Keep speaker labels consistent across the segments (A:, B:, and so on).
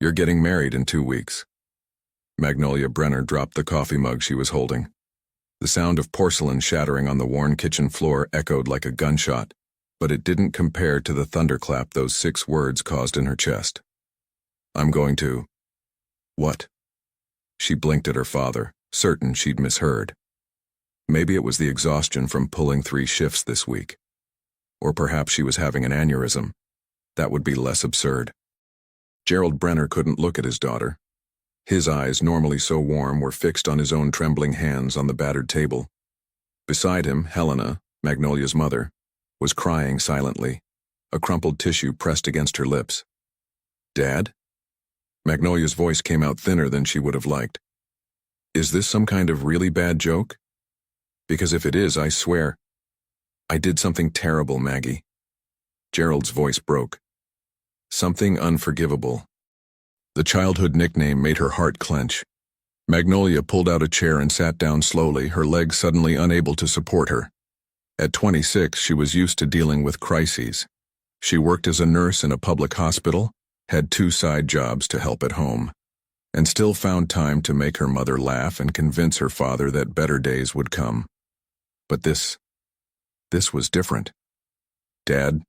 A: You're getting married in 2 weeks. Magnolia Brenner dropped the coffee mug she was holding. The sound of porcelain shattering on the worn kitchen floor echoed like a gunshot, but it didn't compare to the thunderclap those 6 words caused in her chest. I'm going to... What? She blinked at her father, certain she'd misheard. Maybe it was the exhaustion from pulling 3 shifts this week. Or perhaps she was having an aneurysm. That would be less absurd. Gerald Brenner couldn't look at his daughter. His eyes, normally so warm, were fixed on his own trembling hands on the battered table. Beside him, Helena, Magnolia's mother, was crying silently, a crumpled tissue pressed against her lips. Dad? Magnolia's voice came out thinner than she would have liked. Is this some kind of really bad joke? Because if it is, I swear, I did something terrible, Maggie. Gerald's voice broke. Something unforgivable. The childhood nickname made her heart clench. Magnolia pulled out a chair and sat down slowly, her legs suddenly unable to support her. At 26, she was used to dealing with crises. She worked as a nurse in a public hospital, had 2 side jobs to help at home, and still found time to make her mother laugh and convince her father that better days would come. But this was different. Dad,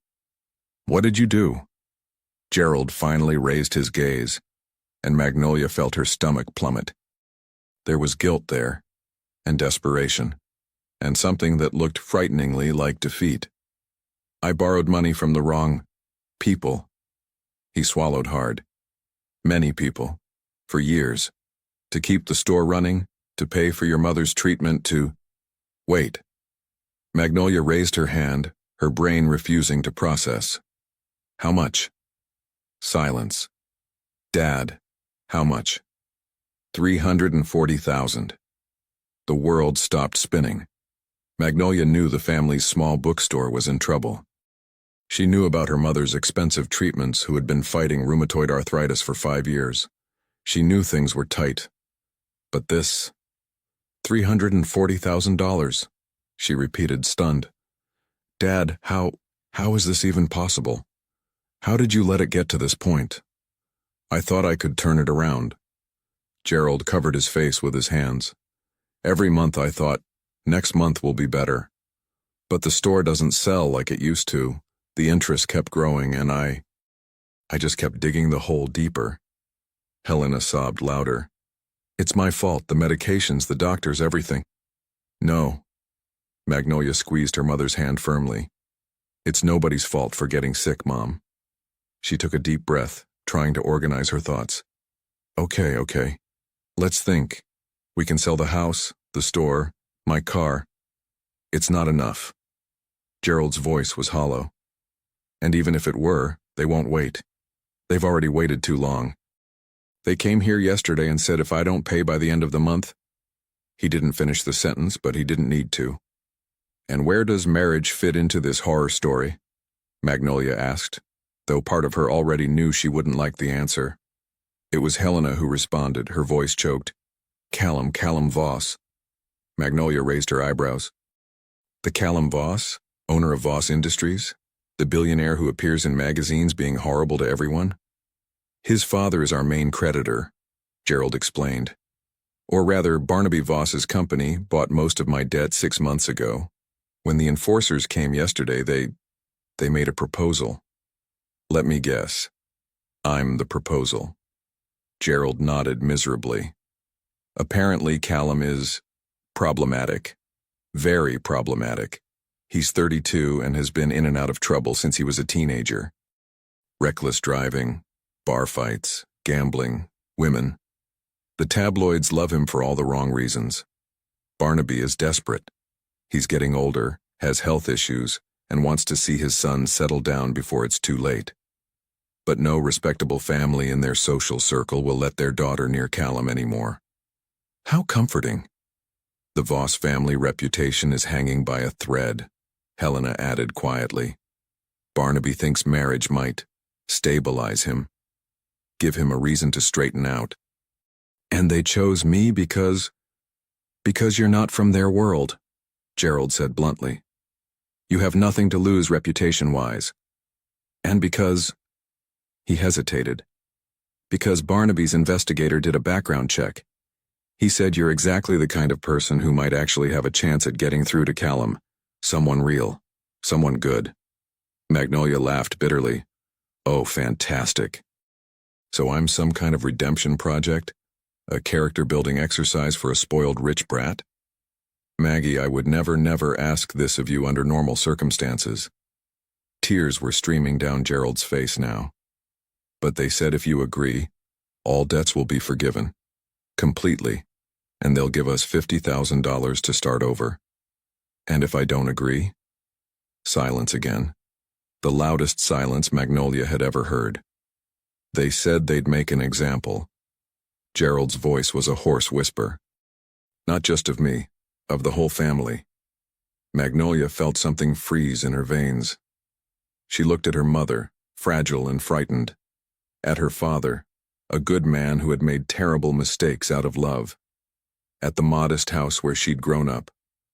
A: what did you do? Gerald finally raised his gaze, and Magnolia felt her stomach plummet. There was guilt there, and desperation, and something that looked frighteningly like defeat. I borrowed money from the wrong people. He swallowed hard. Many people, for years, to keep the store running, to pay for your mother's treatment, to... Wait. Magnolia raised her hand, her brain refusing to process. How much? Silence. Dad, how much? 340,000. The world stopped spinning. Magnolia knew the family's small bookstore was in trouble. She knew about her mother's expensive treatments, who had been fighting rheumatoid arthritis for 5 years. She knew things were tight. But this... $340,000, she repeated, stunned. Dad, how is this even possible? How did you let it get to this point? I thought I could turn it around. Gerald covered his face with his hands. Every month I thought, next month will be better. But the store doesn't sell like it used to. The interest kept growing, and I just kept digging the hole deeper. Helena sobbed louder. It's my fault, the medications, the doctors, everything. No. Magnolia squeezed her mother's hand firmly. It's nobody's fault for getting sick, Mom. She took a deep breath, trying to organize her thoughts. Okay. Let's think. We can sell the house, the store, my car. It's not enough. Gerald's voice was hollow. And even if it were, they won't wait. They've already waited too long. They came here yesterday and said if I don't pay by the end of the month... He didn't finish the sentence, but he didn't need to. And where does marriage fit into this horror story? Magnolia asked, though part of her already knew she wouldn't like the answer. It was Helena who responded, her voice choked. Callum Voss. Magnolia raised her eyebrows. The Callum Voss, owner of Voss Industries? The billionaire who appears in magazines being horrible to everyone? His father is our main creditor, Gerald explained. Or rather, Barnaby Voss's company bought most of my debt 6 months ago. When the enforcers came yesterday, they made a proposal. Let me guess. I'm the proposal. Gerald nodded miserably. Apparently, Callum is problematic. Very problematic. He's 32 and has been in and out of trouble since he was a teenager. Reckless driving, bar fights, gambling, women. The tabloids love him for all the wrong reasons. Barnaby is desperate. He's getting older, has health issues, and wants to see his son settle down before it's too late. But no respectable family in their social circle will let their daughter near Callum anymore. How comforting. The Voss family reputation is hanging by a thread, Helena added quietly. Barnaby thinks marriage might stabilize him, give him a reason to straighten out. And they chose me because you're not from their world, Gerald said bluntly. You have nothing to lose reputation-wise. And because... He hesitated. Because Barnaby's investigator did a background check. He said you're exactly the kind of person who might actually have a chance at getting through to Callum. Someone real. Someone good. Magnolia laughed bitterly. Oh, fantastic. So I'm some kind of redemption project? A character-building exercise for a spoiled rich brat? Maggie, I would never ask this of you under normal circumstances. Tears were streaming down Gerald's face now. But they said if you agree, all debts will be forgiven. Completely. And they'll give us $50,000 to start over. And if I don't agree? Silence again. The loudest silence Magnolia had ever heard. They said they'd make an example. Gerald's voice was a hoarse whisper. Not just of me, of the whole family. Magnolia felt something freeze in her veins. She looked at her mother, fragile and frightened. At her father, a good man who had made terrible mistakes out of love. At the modest house where she'd grown up,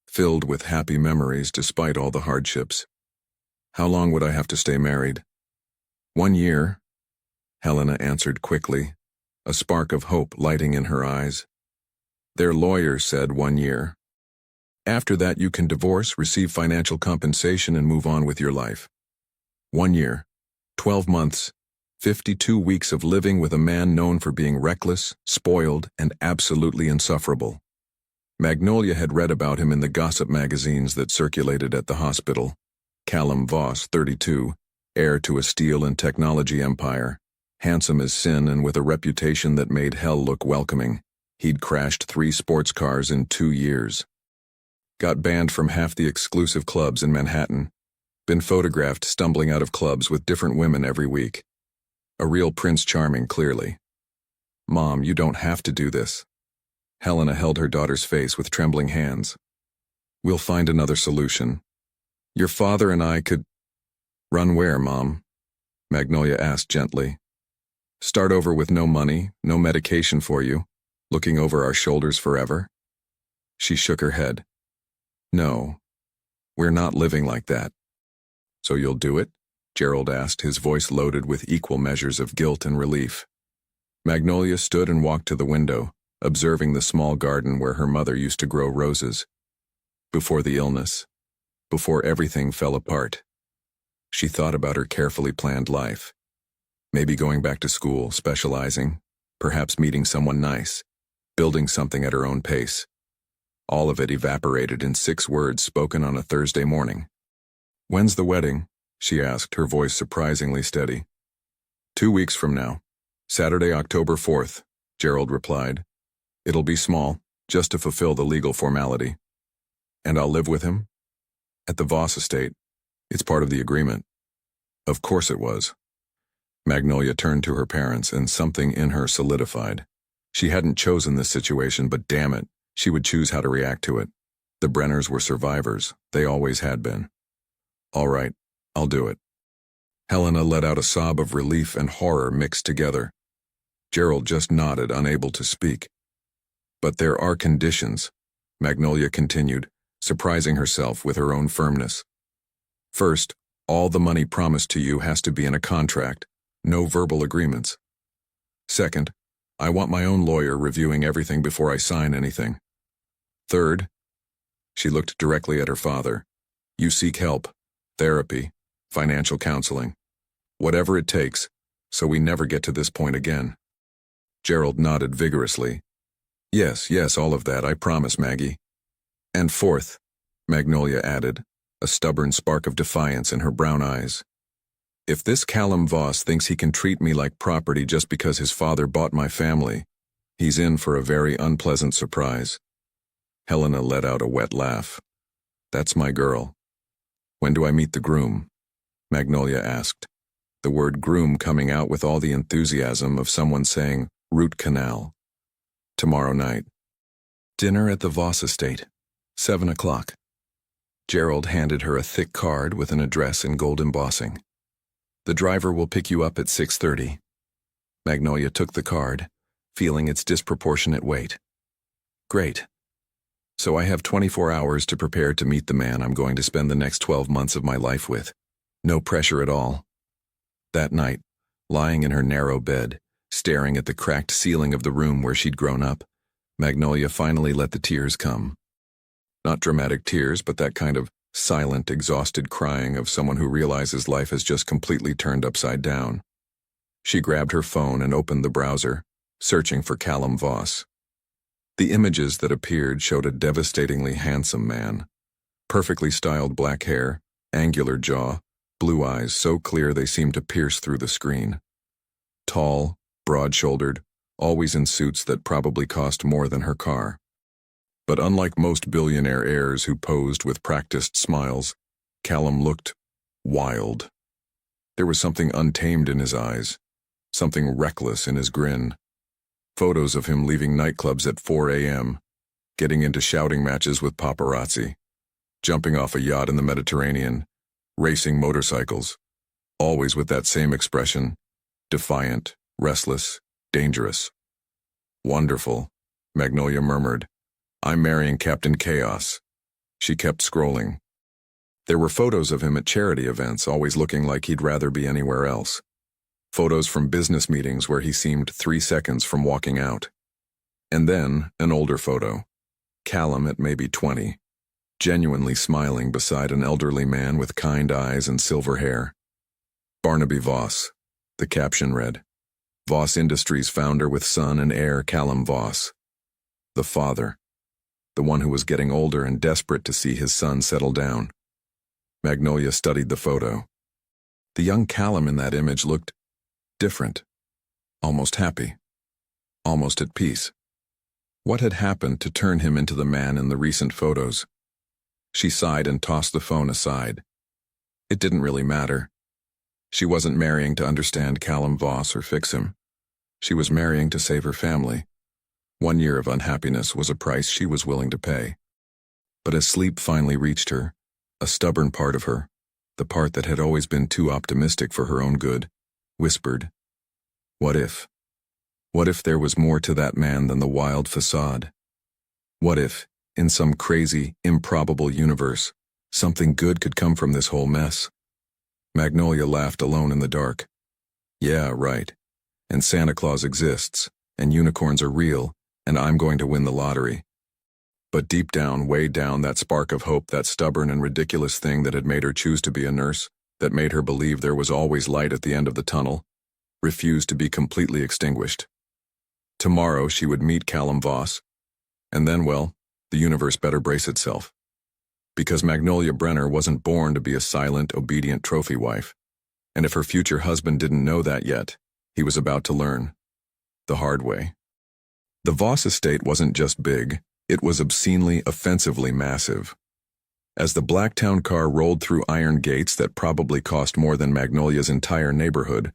A: filled with happy memories despite all the hardships. How long would I have to stay married? 1 year, Helena answered quickly, a spark of hope lighting in her eyes. Their lawyer said 1 year. After that you can divorce, receive financial compensation and move on with your life. 1 year, 12 months, 52 weeks of living with a man known for being reckless, spoiled, and absolutely insufferable. Magnolia had read about him in the gossip magazines that circulated at the hospital. Callum Voss, 32, heir to a steel and technology empire, handsome as sin and with a reputation that made hell look welcoming. He'd crashed 3 sports cars in 2 years. Got banned from half the exclusive clubs in Manhattan. Been photographed stumbling out of clubs with different women every week. A real Prince Charming, clearly. Mom, you don't have to do this. Helena held her daughter's face with trembling hands. We'll find another solution. Your father and I could... Run where, Mom? Magnolia asked gently. Start over with no money, no medication for you, looking over our shoulders forever? She shook her head. No, we're not living like that. So you'll do it? Gerald asked, his voice loaded with equal measures of guilt and relief. Magnolia stood and walked to the window, observing the small garden where her mother used to grow roses. Before the illness, before everything fell apart, she thought about her carefully planned life. Maybe going back to school, specializing, perhaps meeting someone nice, building something at her own pace. All of it evaporated in 6 words spoken on a Thursday morning. When's the wedding? She asked, her voice surprisingly steady. 2 weeks from now. Saturday, October 4th, Gerald replied. It'll be small, just to fulfill the legal formality. And I'll live with him? At the Voss estate. It's part of the agreement. Of course it was. Magnolia turned to her parents, and something in her solidified. She hadn't chosen this situation, but damn it, she would choose how to react to it. The Brenners were survivors. They always had been. All right, I'll do it. Helena let out a sob of relief and horror mixed together. Gerald just nodded, unable to speak. But there are conditions, Magnolia continued, surprising herself with her own firmness. First, all the money promised to you has to be in a contract, no verbal agreements. Second, I want my own lawyer reviewing everything before I sign anything. Third, she looked directly at her father, you seek help, therapy, financial counseling, whatever it takes, so we never get to this point again. Gerald nodded vigorously. Yes, all of that, I promise, Maggie. And fourth, Magnolia added, a stubborn spark of defiance in her brown eyes. If this Callum Voss thinks he can treat me like property just because his father bought my family, he's in for a very unpleasant surprise. Helena let out a wet laugh. That's my girl. When do I meet the groom? Magnolia asked, the word groom coming out with all the enthusiasm of someone saying root canal. Tomorrow night. Dinner at the Voss estate. 7 o'clock. Gerald handed her a thick card with an address in gold embossing. The driver will pick you up at 6:30. Magnolia took the card, feeling its disproportionate weight. Great. So I have 24 hours to prepare to meet the man I'm going to spend the next 12 months of my life with. No pressure at all. That night, lying in her narrow bed, Staring at the cracked ceiling of the room where she'd grown up, Magnolia finally let the tears come. Not dramatic tears, but that kind of silent, exhausted crying of someone who realizes life has just completely turned upside down. She grabbed her phone and opened the browser, searching for Callum Voss. The images that appeared showed a devastatingly handsome man. Perfectly styled black hair, angular jaw, blue eyes so clear they seemed to pierce through the screen. Tall, broad-shouldered, always in suits that probably cost more than her car. But unlike most billionaire heirs who posed with practiced smiles, Callum looked wild. There was something untamed in his eyes, something reckless in his grin. Photos of him leaving nightclubs at 4 a.m., getting into shouting matches with paparazzi, jumping off a yacht in the Mediterranean, racing motorcycles, always with that same expression, defiant, restless, dangerous. Wonderful, Magnolia murmured. I'm marrying Captain Chaos. She kept scrolling. There were photos of him at charity events, always looking like he'd rather be anywhere else. Photos from business meetings where he seemed 3 seconds from walking out. And then, an older photo. Callum at maybe 20, genuinely smiling beside an elderly man with kind eyes and silver hair. Barnaby Voss, the caption read. Voss Industries founder with son and heir Callum Voss. The father. The one who was getting older and desperate to see his son settle down. Magnolia studied the photo. The young Callum in that image looked different, almost happy, almost at peace. What had happened to turn him into the man in the recent photos? She sighed and tossed the phone aside. It didn't really matter. She wasn't marrying to understand Callum Voss or fix him. She was marrying to save her family. 1 year of unhappiness was a price she was willing to pay. But as sleep finally reached her, a stubborn part of her, the part that had always been too optimistic for her own good, whispered, what if? What if there was more to that man than the wild facade? What if, in some crazy, improbable universe, something good could come from this whole mess? Magnolia laughed alone in the dark. Yeah, right. And Santa Claus exists, and unicorns are real, and I'm going to win the lottery. But deep down, way down, that spark of hope, that stubborn and ridiculous thing that had made her choose to be a nurse, that made her believe there was always light at the end of the tunnel, refused to be completely extinguished. Tomorrow she would meet Callum Voss, and then, well, the universe better brace itself. Because Magnolia Brenner wasn't born to be a silent, obedient trophy wife, and if her future husband didn't know that yet, he was about to learn. The hard way. The Voss estate wasn't just big, it was obscenely, offensively massive. As the Blacktown car rolled through iron gates that probably cost more than Magnolia's entire neighborhood,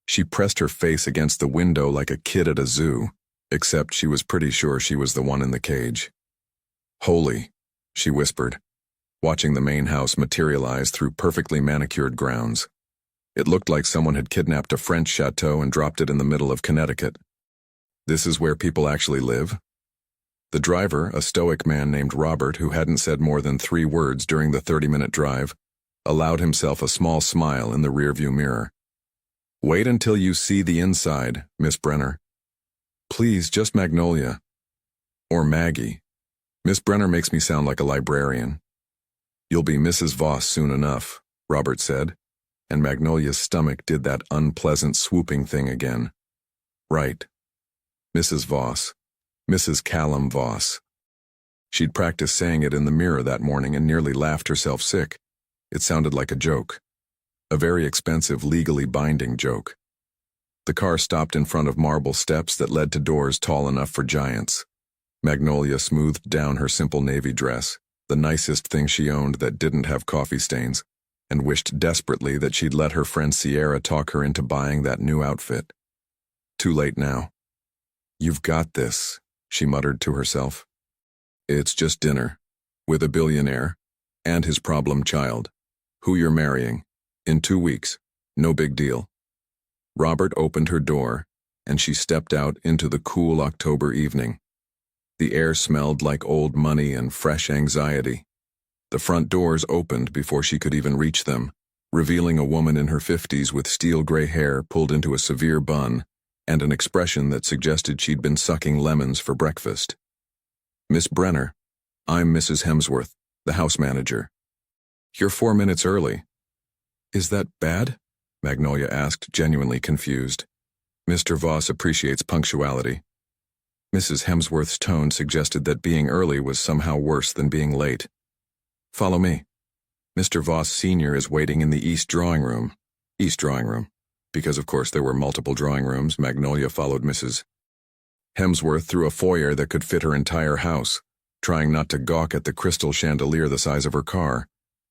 A: she pressed her face against the window like a kid at a zoo, except she was pretty sure she was the one in the cage. Holy, she whispered, watching the main house materialize through perfectly manicured grounds. It looked like someone had kidnapped a French chateau and dropped it in the middle of Connecticut. This is where people actually live? The driver, a stoic man named Robert who hadn't said more than 3 words during the 30-minute drive, allowed himself a small smile in the rearview mirror. Wait until you see the inside, Miss Brenner. Please, just Magnolia. Or Maggie. Miss Brenner makes me sound like a librarian. You'll be Mrs. Voss soon enough, Robert said, and Magnolia's stomach did that unpleasant swooping thing again. Right. Mrs. Voss. Mrs. Callum Voss. She'd practiced saying it in the mirror that morning and nearly laughed herself sick. It sounded like a joke. A very expensive, legally binding joke. The car stopped in front of marble steps that led to doors tall enough for giants. Magnolia smoothed down her simple navy dress, the nicest thing she owned that didn't have coffee stains, and wished desperately that she'd let her friend Sierra talk her into buying that new outfit. Too late now. You've got this, she muttered to herself. It's just dinner, with a billionaire, and his problem child, who you're marrying, in 2 weeks, no big deal. Robert opened her door, and she stepped out into the cool October evening. The air smelled like old money and fresh anxiety. The front doors opened before she could even reach them, revealing a woman in her 50s with steel gray hair pulled into a severe bun, and an expression that suggested she'd been sucking lemons for breakfast. "Miss Brenner, I'm Mrs. Hemsworth, the house manager. You're 4 minutes early." "Is that bad?" Magnolia asked, genuinely confused. "Mr. Voss appreciates punctuality." Mrs. Hemsworth's tone suggested that being early was somehow worse than being late. "Follow me. Mr. Voss Sr. is waiting in the East drawing room." East drawing room. Because of course there were multiple drawing rooms, Magnolia followed Mrs. Hemsworth through a foyer that could fit her entire house, trying not to gawk at the crystal chandelier the size of her car,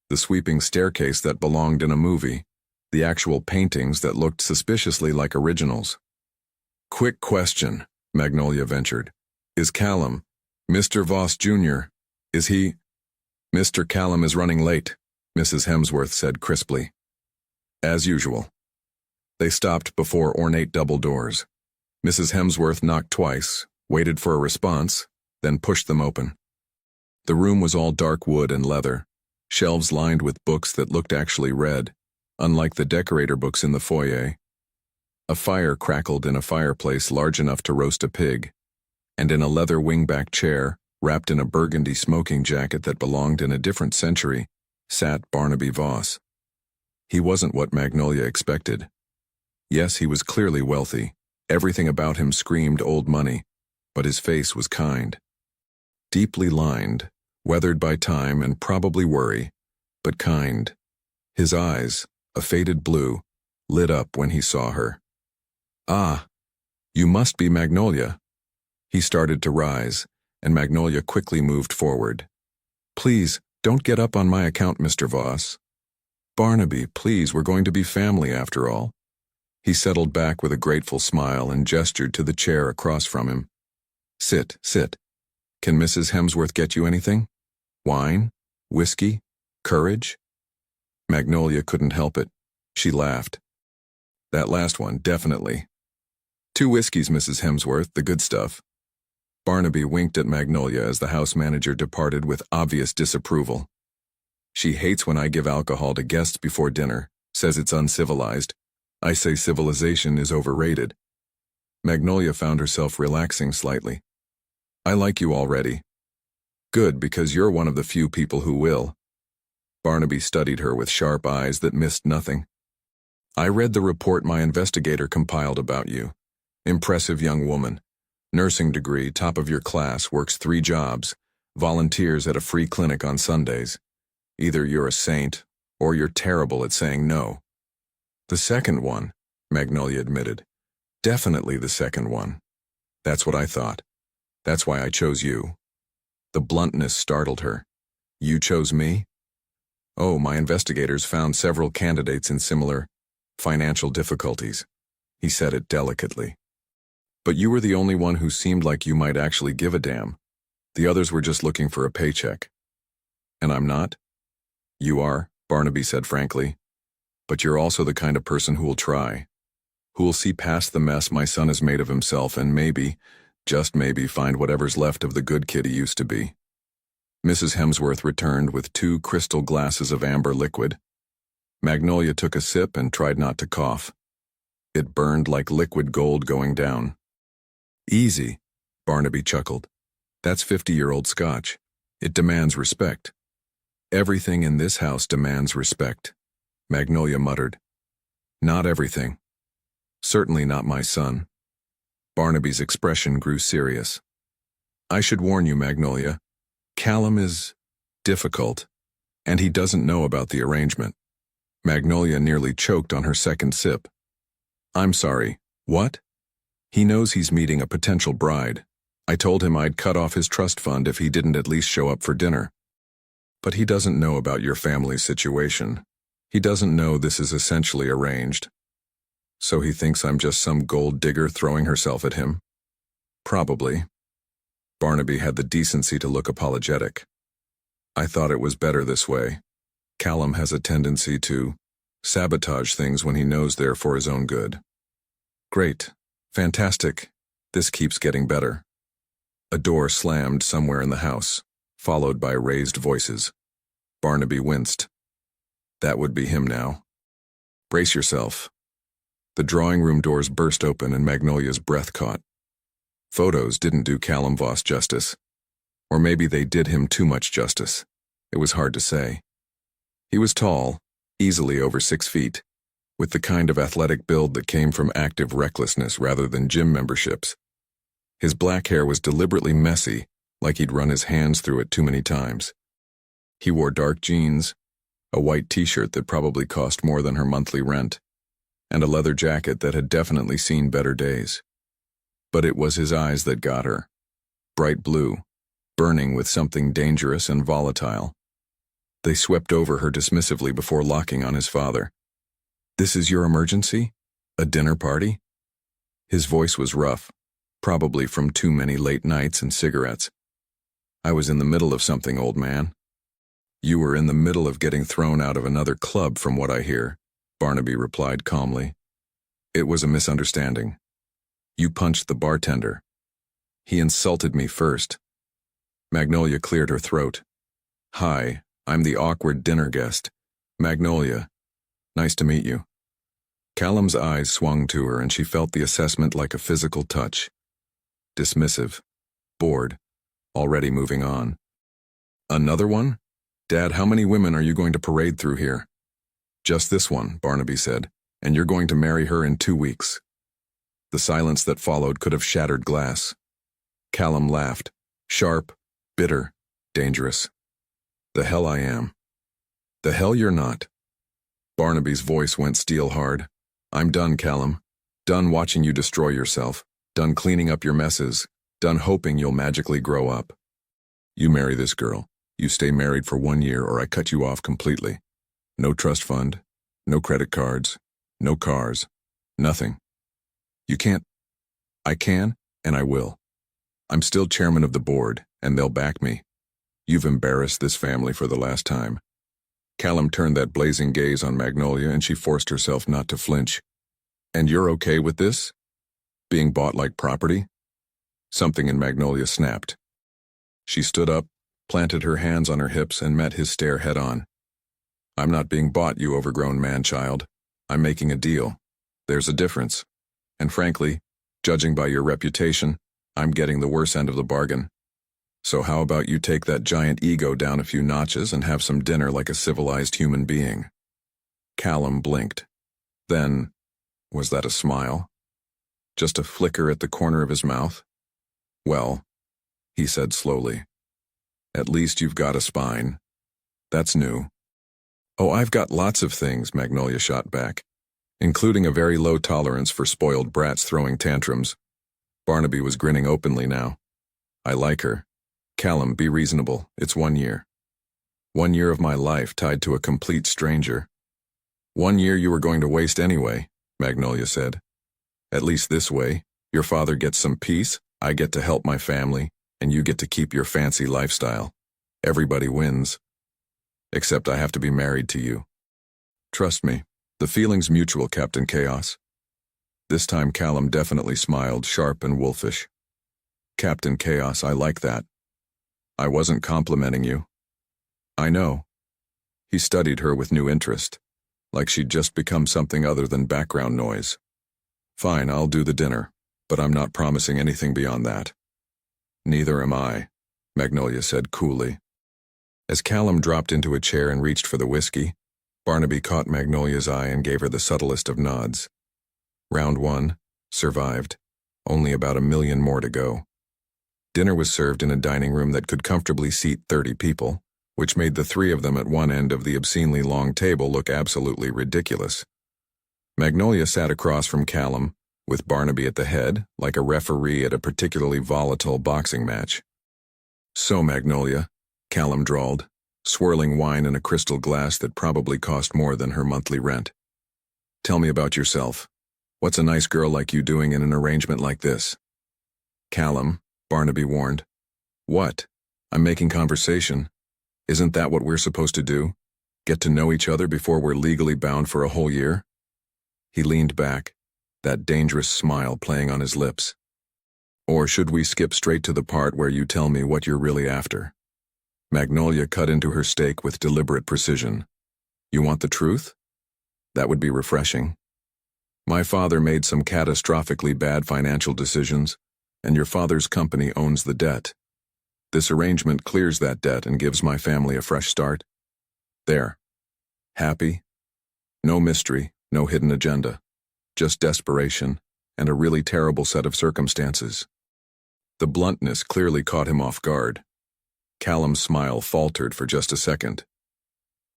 A: the sweeping staircase that belonged in a movie, the actual paintings that looked suspiciously like originals. "Quick question," Magnolia ventured. "Is Callum, Mr. Voss Jr., is he—" "Mr. Callum is running late," Mrs. Hemsworth said crisply. "As usual." They stopped before ornate double doors. Mrs. Hemsworth knocked twice, waited for a response, then pushed them open. The room was all dark wood and leather, shelves lined with books that looked actually read, unlike the decorator books in the foyer. A fire crackled in a fireplace large enough to roast a pig, and in a leather wingback chair, wrapped in a burgundy smoking jacket that belonged in a different century, sat Barnaby Voss. He wasn't what Magnolia expected. Yes, he was clearly wealthy. Everything about him screamed old money, but his face was kind. Deeply lined, weathered by time and probably worry, but kind. His eyes, a faded blue, lit up when he saw her. "Ah, you must be Magnolia." He started to rise, and Magnolia quickly moved forward. "Please, don't get up on my account, Mr. Voss." "Barnaby, please, we're going to be family after all." He settled back with a grateful smile and gestured to the chair across from him. "Sit, sit. Can Mrs. Hemsworth get you anything? Wine? Whiskey? Courage?" Magnolia couldn't help it. She laughed. "That last one, definitely. 2 whiskeys, Mrs. Hemsworth, the good stuff." Barnaby winked at Magnolia as the house manager departed with obvious disapproval. "She hates when I give alcohol to guests before dinner, says it's uncivilized. I say civilization is overrated." Magnolia found herself relaxing slightly. "I like you already." "Good, because you're one of the few people who will." Barnaby studied her with sharp eyes that missed nothing. "I read the report my investigator compiled about you. Impressive young woman. Nursing degree, top of your class, works 3 jobs, volunteers at a free clinic on Sundays. Either you're a saint, or you're terrible at saying no." "The second one," Magnolia admitted. "Definitely the second one." "That's what I thought. That's why I chose you." The bluntness startled her. "You chose me?" "Oh, my investigators found several candidates in similar financial difficulties." He said it delicately. "But you were the only one who seemed like you might actually give a damn. The others were just looking for a paycheck." "And I'm not?" "You are," Barnaby said frankly. "But you're also the kind of person who will try. Who will see past the mess my son has made of himself and maybe, just maybe, find whatever's left of the good kid he used to be." Mrs. Hemsworth returned with 2 crystal glasses of amber liquid. Magnolia took a sip and tried not to cough. It burned like liquid gold going down. "Easy," Barnaby chuckled. "That's 50-year-old scotch. It demands respect." "Everything in this house demands respect," Magnolia muttered. "Not everything. Certainly not my son." Barnaby's expression grew serious. "I should warn you, Magnolia. Callum is difficult, and he doesn't know about the arrangement." Magnolia nearly choked on her second sip. "I'm sorry, what?" "He knows he's meeting a potential bride. I told him I'd cut off his trust fund if he didn't at least show up for dinner. But he doesn't know about your family's situation. He doesn't know this is essentially arranged. So he thinks I'm just some gold digger throwing herself at him?" "Probably." Barnaby had the decency to look apologetic. "I thought it was better this way. Callum has a tendency to sabotage things when he knows they're for his own good." "Great. Fantastic. This keeps getting better." A door slammed somewhere in the house, followed by raised voices. Barnaby winced. That would be him now. "Brace yourself." The drawing room doors burst open and Magnolia's breath caught. Photos didn't do Callum Voss justice. Or maybe they did him too much justice. It was hard to say. He was tall, easily over 6 feet, with the kind of athletic build that came from active recklessness rather than gym memberships. His black hair was deliberately messy, like he'd run his hands through it too many times. He wore dark jeans, a white t-shirt that probably cost more than her monthly rent, and a leather jacket that had definitely seen better days. But it was his eyes that got her. Bright blue, burning with something dangerous and volatile. They swept over her dismissively before locking on his father. "This is your emergency? A dinner party?" His voice was rough, probably from too many late nights and cigarettes. "I was in the middle of something, old man." "You were in the middle of getting thrown out of another club, from what I hear," Barnaby replied calmly. "It was a misunderstanding. You punched the bartender. He insulted me first." Magnolia cleared her throat. "Hi, I'm the awkward dinner guest. Magnolia. Nice to meet you." Callum's eyes swung to her and she felt the assessment like a physical touch. Dismissive. Bored. Already moving on. "Another one? Dad, how many women are you going to parade through here?" "Just this one," Barnaby said, "and you're going to marry her in 2 weeks." The silence that followed could have shattered glass. Callum laughed. Sharp, bitter, dangerous. "The hell I am." "The hell you're not." Barnaby's voice went steel hard. "I'm done, Callum. Done watching you destroy yourself. Done cleaning up your messes. Done hoping you'll magically grow up. You marry this girl. You stay married for 1 year or I cut you off completely. No trust fund. No credit cards. No cars. Nothing. You can't." "I can, and I will. I'm still chairman of the board, and they'll back me. You've embarrassed this family for the last time." Callum turned that blazing gaze on Magnolia and she forced herself not to flinch. "And you're okay with this? Being bought like property?" Something in Magnolia snapped. She stood up, planted her hands on her hips and met his stare head on. "I'm not being bought, you overgrown man-child. I'm making a deal. There's a difference. And frankly, judging by your reputation, I'm getting the worse end of the bargain. So how about you take that giant ego down a few notches and have some dinner like a civilized human being?" Callum blinked. Then, was that a smile? Just a flicker at the corner of his mouth? "Well," he said slowly, "at least you've got a spine. That's new." "Oh, I've got lots of things," Magnolia shot back, "including a very low tolerance for spoiled brats throwing tantrums." Barnaby was grinning openly now. "I like her. Callum, be reasonable. It's 1 year. 1 year of my life tied to a complete stranger." "1 year you were going to waste anyway," Magnolia said. "At least this way, your father gets some peace, I get to help my family, and you get to keep your fancy lifestyle. Everybody wins. Except I have to be married to you. Trust me, the feeling's mutual, Captain Chaos." This time Callum definitely smiled, sharp and wolfish. "Captain Chaos, I like that. I wasn't complimenting you." "I know." He studied her with new interest, like she'd just become something other than background noise. "Fine, I'll do the dinner, but I'm not promising anything beyond that." "Neither am I," Magnolia said coolly. As Callum dropped into a chair and reached for the whiskey, Barnaby caught Magnolia's eye and gave her the subtlest of nods. Round 1, survived. Only about 1,000,000 more to go. Dinner was served in a dining room that could comfortably seat 30 people, which made the 3 of them at one end of the obscenely long table look absolutely ridiculous. Magnolia sat across from Callum, with Barnaby at the head, like a referee at a particularly volatile boxing match. "So, Magnolia," Callum drawled, swirling wine in a crystal glass that probably cost more than her monthly rent. "Tell me about yourself. What's a nice girl like you doing in an arrangement like this?" "Callum," Barnaby warned. "What? I'm making conversation. Isn't that what we're supposed to do? Get to know each other before we're legally bound for a whole year?" He leaned back, that dangerous smile playing on his lips. "Or should we skip straight to the part where you tell me what you're really after?" Magnolia cut into her steak with deliberate precision. "You want the truth? That would be refreshing." My father made some catastrophically bad financial decisions, and your father's company owns the debt. This arrangement clears that debt and gives my family a fresh start. There. Happy? No mystery, no hidden agenda. Just desperation, and a really terrible set of circumstances. The bluntness clearly caught him off guard. Callum's smile faltered for just a second.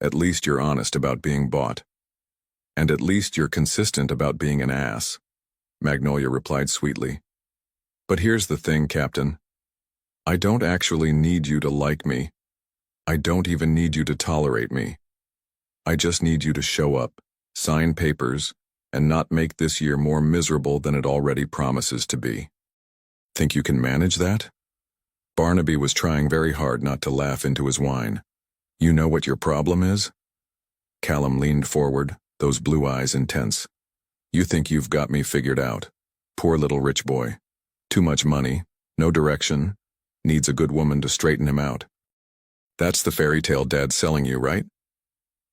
A: At least you're honest about being bought. And at least you're consistent about being an ass, Magnolia replied sweetly. But here's the thing, Captain. I don't actually need you to like me. I don't even need you to tolerate me. I just need you to show up, sign papers, and not make this year more miserable than it already promises to be. Think you can manage that? Barnaby was trying very hard not to laugh into his wine. You know what your problem is? Callum leaned forward, those blue eyes intense. You think you've got me figured out. Poor little rich boy. Too much money, no direction, needs a good woman to straighten him out. That's the fairy tale Dad's selling you, right?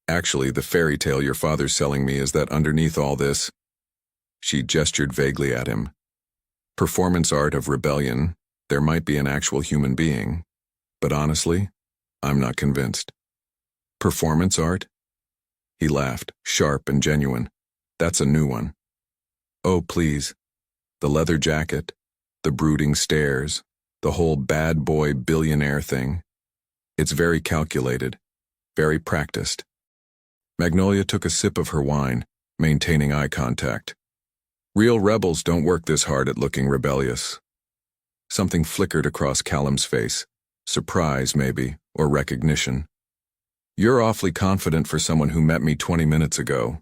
A: Actually, the fairy tale your father's selling me is that underneath all this, she gestured vaguely at him. Performance art of rebellion, there might be an actual human being, but honestly, I'm not convinced. Performance art? He laughed, sharp and genuine. That's a new one. Oh, please. The leather jacket, the brooding stares, the whole bad boy billionaire thing. It's very calculated, very practiced. Magnolia took a sip of her wine, maintaining eye contact. Real rebels don't work this hard at looking rebellious. Something flickered across Callum's face. Surprise, maybe, or recognition. You're awfully confident for someone who met me 20 minutes ago.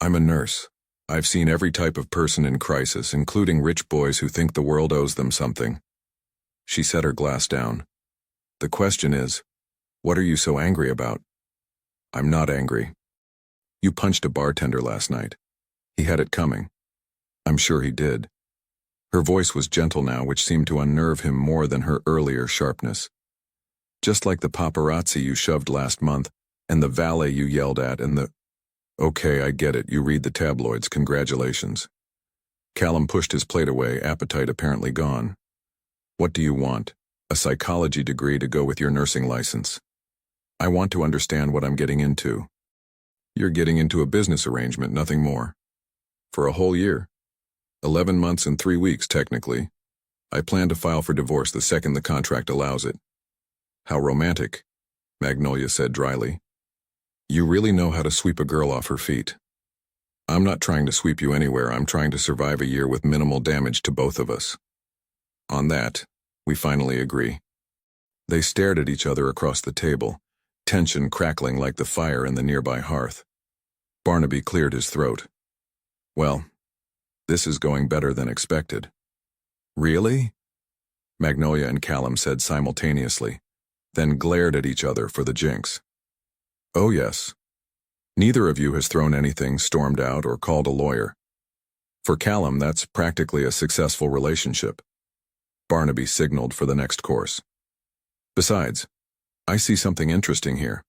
A: I'm a nurse. I've seen every type of person in crisis, including rich boys who think the world owes them something. She set her glass down. The question is, what are you so angry about? I'm not angry. You punched a bartender last night. He had it coming. I'm sure he did. Her voice was gentle now, which seemed to unnerve him more than her earlier sharpness. Just like the paparazzi you shoved last month, and the valet you yelled at, and the... Okay, I get it, you read the tabloids, congratulations. Callum pushed his plate away, appetite apparently gone. What do you want? A psychology degree to go with your nursing license. I want to understand what I'm getting into. You're getting into a business arrangement, nothing more. For a whole year. 11 months and 3 weeks, technically. I plan to file for divorce the second the contract allows it. How romantic, Magnolia said dryly. You really know how to sweep a girl off her feet. I'm not trying to sweep you anywhere, I'm trying to survive a year with minimal damage to both of us. On that, we finally agree. They stared at each other across the table, tension crackling like the fire in the nearby hearth. Barnaby cleared his throat. Well, this is going better than expected. Really? Magnolia and Callum said simultaneously, then glared at each other for the jinx. Oh yes. Neither of you has thrown anything, stormed out, or called a lawyer. For Callum, that's practically a successful relationship. Barnaby signaled for the next course. Besides, I see something interesting here.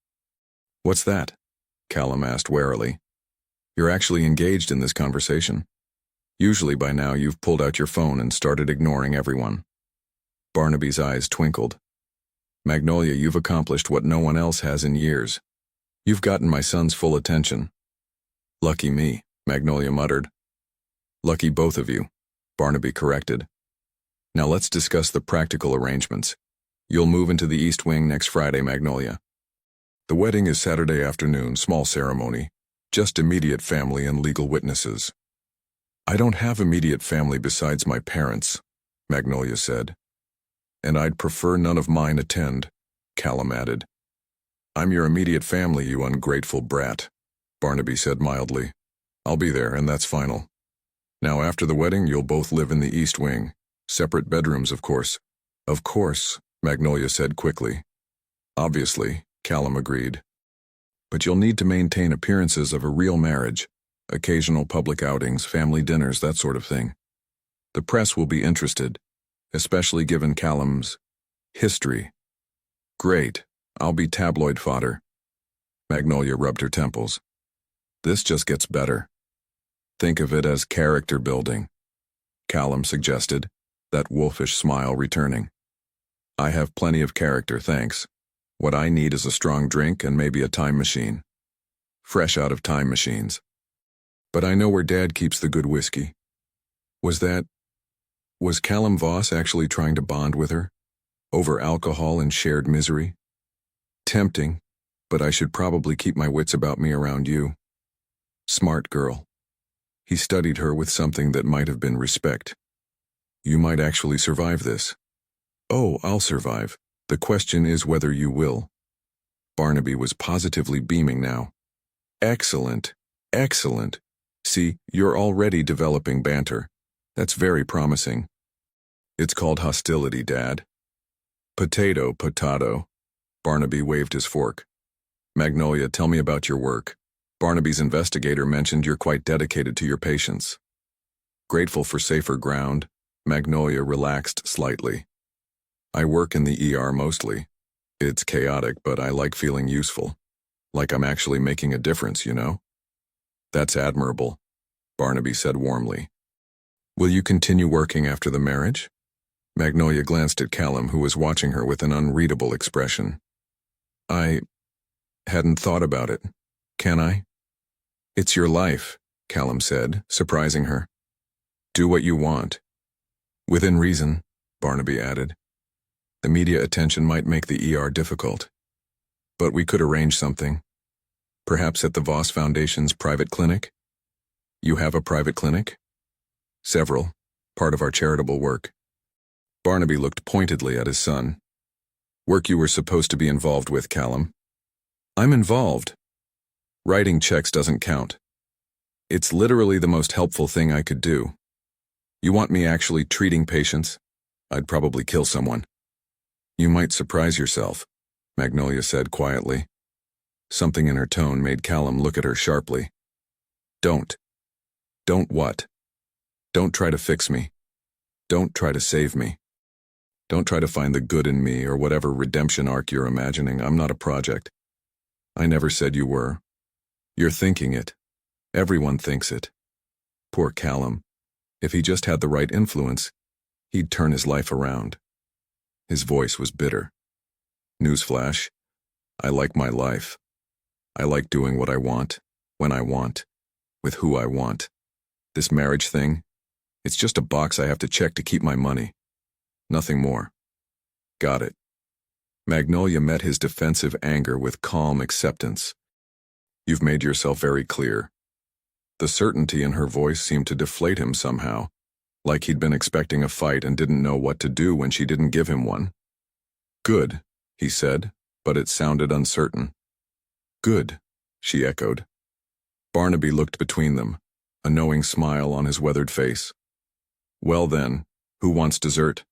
A: What's that? Callum asked warily. You're actually engaged in this conversation. Usually by now you've pulled out your phone and started ignoring everyone. Barnaby's eyes twinkled. Magnolia, you've accomplished what no one else has in years. You've gotten my son's full attention. Lucky me, Magnolia muttered. Lucky both of you, Barnaby corrected. Now let's discuss the practical arrangements. You'll move into the East Wing next Friday, Magnolia. The wedding is Saturday afternoon, small ceremony, just immediate family and legal witnesses. I don't have immediate family besides my parents, Magnolia said. And I'd prefer none of mine attend, Callum added. I'm your immediate family, you ungrateful brat, Barnaby said mildly. I'll be there, and that's final. Now after the wedding, you'll both live in the East Wing. Separate bedrooms, of course. Of course, Magnolia said quickly. Obviously, Callum agreed. But you'll need to maintain appearances of a real marriage. Occasional public outings, family dinners, that sort of thing. The press will be interested, especially given Callum's history. Great, I'll be tabloid fodder. Magnolia rubbed her temples. This just gets better. Think of it as character building, Callum suggested, that wolfish smile returning. I have plenty of character, thanks. What I need is a strong drink and maybe a time machine. Fresh out of time machines. But I know where Dad keeps the good whiskey. Was Callum Voss actually trying to bond with her? Over alcohol and shared misery? Tempting, but I should probably keep my wits about me around you. Smart girl. He studied her with something that might have been respect. You might actually survive this. Oh, I'll survive. The question is whether you will. Barnaby was positively beaming now. Excellent. Excellent. See, you're already developing banter. That's very promising. It's called hostility, Dad. Potato, potato. Barnaby waved his fork. Magnolia, tell me about your work. Barnaby's investigator mentioned you're quite dedicated to your patients. Grateful for safer ground, Magnolia relaxed slightly. I work in the ER mostly. It's chaotic, but I like feeling useful. Like I'm actually making a difference, you know? That's admirable, Barnaby said warmly. Will you continue working after the marriage? Magnolia glanced at Callum, who was watching her with an unreadable expression. I hadn't thought about it. Can I? It's your life, Callum said, surprising her. Do what you want. Within reason, Barnaby added. The media attention might make the ER difficult. But we could arrange something. Perhaps at the Voss Foundation's private clinic? You have a private clinic? Several, part of our charitable work. Barnaby looked pointedly at his son. Work you were supposed to be involved with, Callum. I'm involved. Writing checks doesn't count. It's literally the most helpful thing I could do. You want me actually treating patients? I'd probably kill someone. You might surprise yourself, Magnolia said quietly. Something in her tone made Callum look at her sharply. Don't. Don't what? Don't try to fix me. Don't try to save me. Don't try to find the good in me or whatever redemption arc you're imagining. I'm not a project. I never said you were. You're thinking it. Everyone thinks it. Poor Callum. If he just had the right influence, he'd turn his life around. His voice was bitter. Newsflash. I like my life. I like doing what I want, when I want, with who I want. This marriage thing, it's just a box I have to check to keep my money. Nothing more. Got it. Magnolia met his defensive anger with calm acceptance. You've made yourself very clear. The certainty in her voice seemed to deflate him somehow, like he'd been expecting a fight and didn't know what to do when she didn't give him one. Good, he said, but it sounded uncertain. Good, she echoed. Barnaby looked between them, a knowing smile on his weathered face. Well then, who wants dessert?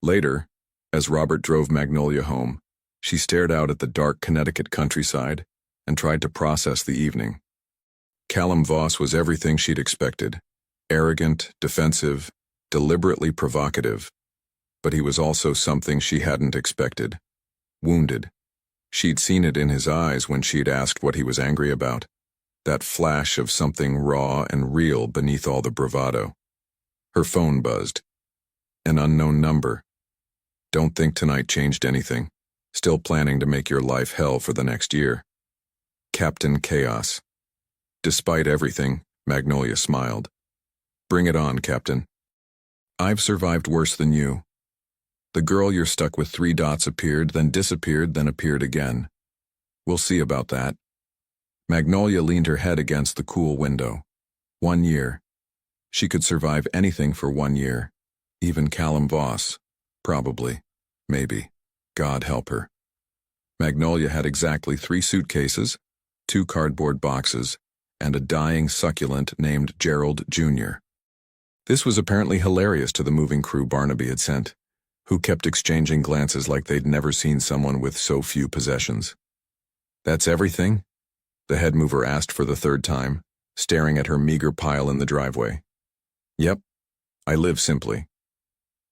A: Later, as Robert drove Magnolia home, she stared out at the dark Connecticut countryside and tried to process the evening. Callum Voss was everything she'd expected. Arrogant, defensive, deliberately provocative. But he was also something she hadn't expected. Wounded. She'd seen it in his eyes when she'd asked what he was angry about. That flash of something raw and real beneath all the bravado. Her phone buzzed. An unknown number. Don't think tonight changed anything. Still planning to make your life hell for the next year. Captain Chaos. Despite everything, Magnolia smiled. Bring it on, Captain. I've survived worse than you. The girl you're stuck with 3 dots appeared, then disappeared, then appeared again. We'll see about that. Magnolia leaned her head against the cool window. 1 year. She could survive anything for 1 year. Even Callum Voss. Probably. Maybe. God help her. Magnolia had exactly 3 suitcases, 2 cardboard boxes, and a dying succulent named Gerald Jr. This was apparently hilarious to the moving crew Barnaby had sent, who kept exchanging glances like they'd never seen someone with so few possessions. That's everything? The head mover asked for the 3rd time, staring at her meager pile in the driveway. Yep, I live simply.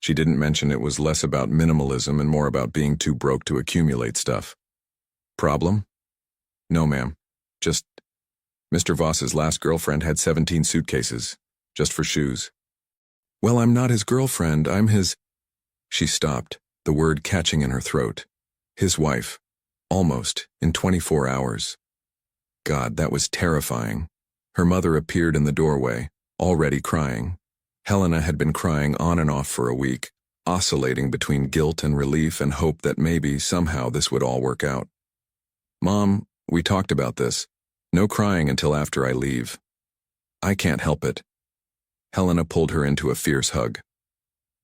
A: She didn't mention it was less about minimalism and more about being too broke to accumulate stuff. Problem? No, ma'am. Just Mr. Voss's last girlfriend had 17 suitcases, just for shoes. Well, I'm not his girlfriend, I'm his... She stopped, the word catching in her throat. His wife. Almost, in 24 hours. God, that was terrifying. Her mother appeared in the doorway, already crying. Helena had been crying on and off for a week, oscillating between guilt and relief and hope that maybe, somehow, this would all work out. Mom, we talked about this. No crying until after I leave. I can't help it. Helena pulled her into a fierce hug.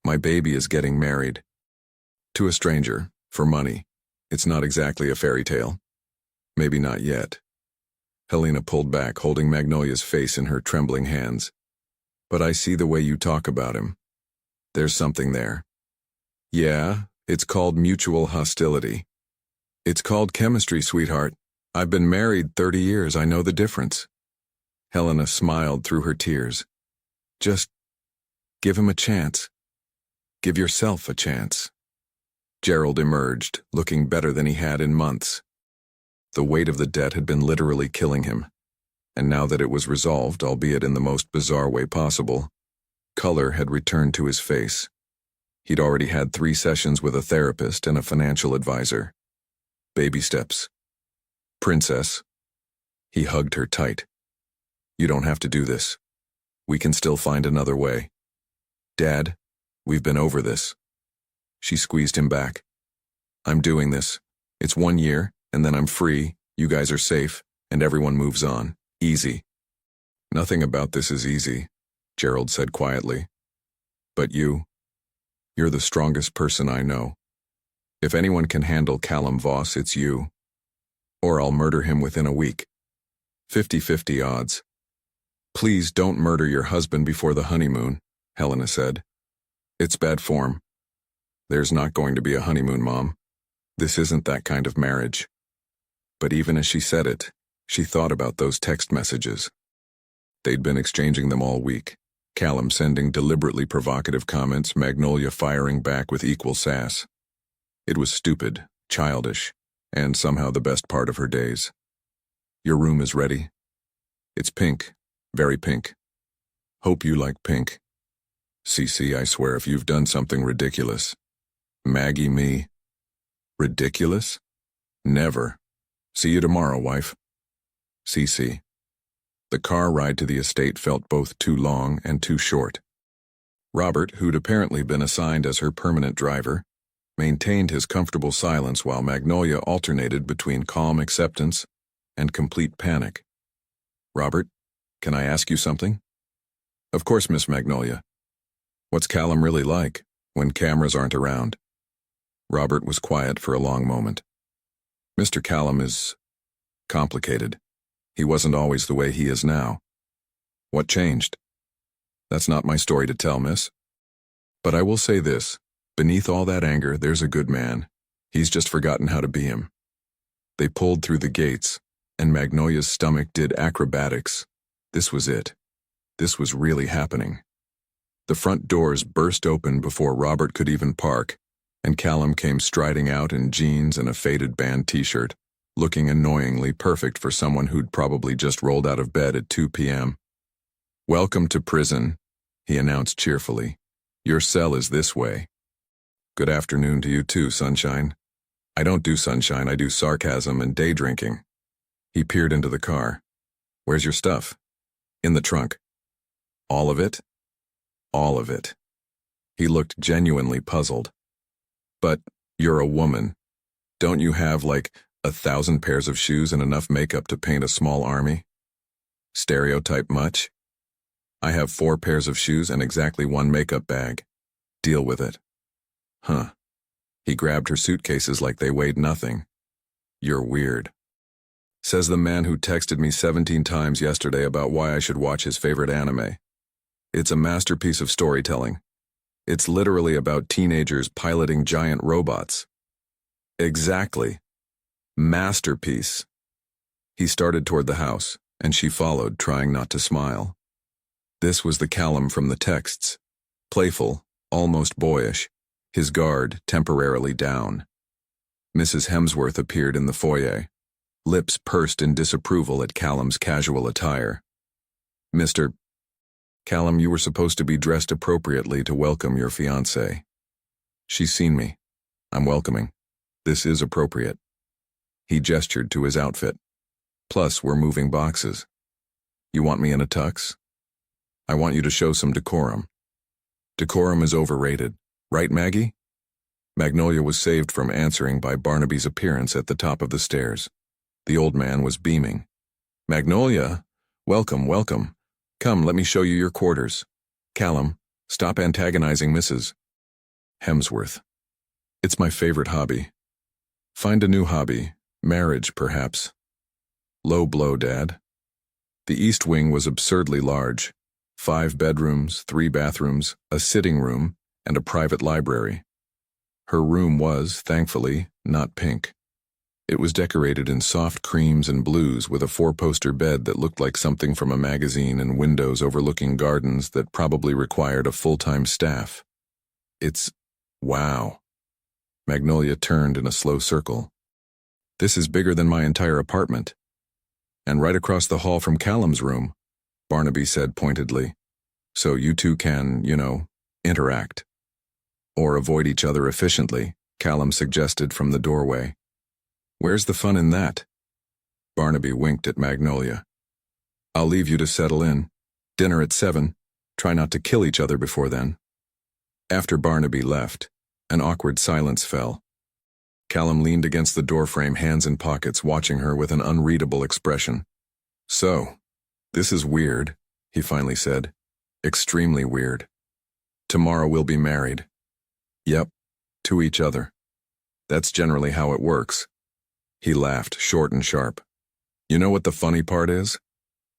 A: My baby is getting married. To a stranger, for money. It's not exactly a fairy tale. Maybe not yet. Helena pulled back, holding Magnolia's face in her trembling hands. But I see the way you talk about him. There's something there. Yeah, it's called mutual hostility. It's called chemistry, sweetheart. I've been married 30 years, I know the difference. Helena smiled through her tears. Just give him a chance. Give yourself a chance. Gerald emerged, looking better than he had in months. The weight of the debt had been literally killing him, and now that it was resolved, albeit in the most bizarre way possible, color had returned to his face. He'd already had 3 sessions with a therapist and a financial advisor. Baby steps. Princess. He hugged her tight. You don't have to do this. We can still find another way. Dad, we've been over this. She squeezed him back. I'm doing this. It's 1 year, and then I'm free, you guys are safe, and everyone moves on. Easy. Nothing about this is easy, Gerald said quietly. But you're the strongest person I know. If anyone can handle Callum Voss, it's you. Or I'll murder him within a week. 50-50 odds. Please don't murder your husband before the honeymoon, Helena said. It's bad form. There's not going to be a honeymoon, Mom. This isn't that kind of marriage. But even as she said it, she thought about those text messages. They'd been exchanging them all week. Callum sending deliberately provocative comments, Magnolia firing back with equal sass. It was stupid, childish, and somehow the best part of her days. Your room is ready. It's pink, very pink. Hope you like pink. Cece, I swear if you've done something ridiculous. Maggie, me. Ridiculous? Never. See you tomorrow, wife. Cece. The car ride to the estate felt both too long and too short. Robert, who'd apparently been assigned as her permanent driver, maintained his comfortable silence while Magnolia alternated between calm acceptance and complete panic. Robert, can I ask you something? Of course, Miss Magnolia. What's Callum really like when cameras aren't around? Robert was quiet for a long moment. Mr. Callum is complicated. He wasn't always the way he is now. What changed? That's not my story to tell, miss. But I will say this, beneath all that anger, there's a good man. He's just forgotten how to be him. They pulled through the gates, and Magnolia's stomach did acrobatics. This was it. This was really happening. The front doors burst open before Robert could even park, and Callum came striding out in jeans and a faded band t-shirt, looking annoyingly perfect for someone who'd probably just rolled out of bed at 2 p.m. Welcome to prison, he announced cheerfully. Your cell is this way. Good afternoon to you too, sunshine. I don't do sunshine, I do sarcasm and day drinking. He peered into the car. Where's your stuff? In the trunk. All of it? All of it. He looked genuinely puzzled. But you're a woman. Don't you have, like, 1,000 pairs of shoes and enough makeup to paint a small army? Stereotype much? I have 4 pairs of shoes and exactly 1 makeup bag. Deal with it. Huh. He grabbed her suitcases like they weighed nothing. You're weird. Says the man who texted me 17 times yesterday about why I should watch his favorite anime. It's a masterpiece of storytelling. It's literally about teenagers piloting giant robots. Exactly. Masterpiece. He started toward the house, and she followed, trying not to smile. This was the Callum from the texts. Playful, almost boyish, his guard temporarily down. Mrs. Hemsworth appeared in the foyer. lips pursed in disapproval at Callum's casual attire. Mr. Callum, you were supposed to be dressed appropriately to welcome your fiancée. She's seen me. I'm welcoming. This is appropriate. He gestured to his outfit. Plus, we're moving boxes. You want me in a tux? I want you to show some decorum. Decorum is overrated, right, Maggie? Magnolia was saved from answering by Barnaby's appearance at the top of the stairs. The old man was beaming. Magnolia? Welcome, welcome. Come, let me show you your quarters. Callum, stop antagonizing Mrs. Hemsworth. It's my favorite hobby. Find a new hobby. Marriage, perhaps. Low blow, Dad. The East Wing was absurdly large. 5 bedrooms, 3 bathrooms, a sitting room, and a private library. Her room was, thankfully, not pink. It was decorated in soft creams and blues with a 4-poster bed that looked like something from a magazine and windows overlooking gardens that probably required a full-time staff. It's... wow. Magnolia turned in a slow circle. This is bigger than my entire apartment. And right across the hall from Callum's room, Barnaby said pointedly. So you two can, interact. Or avoid each other efficiently, Callum suggested from the doorway. Where's the fun in that? Barnaby winked at Magnolia. I'll leave you to settle in. Dinner at 7. Try not to kill each other before then. After Barnaby left, an awkward silence fell. Callum leaned against the doorframe, hands in pockets, watching her with an unreadable expression. So, this is weird, he finally said. Extremely weird. Tomorrow we'll be married. Yep, to each other. That's generally how it works. He laughed, short and sharp. You know what the funny part is?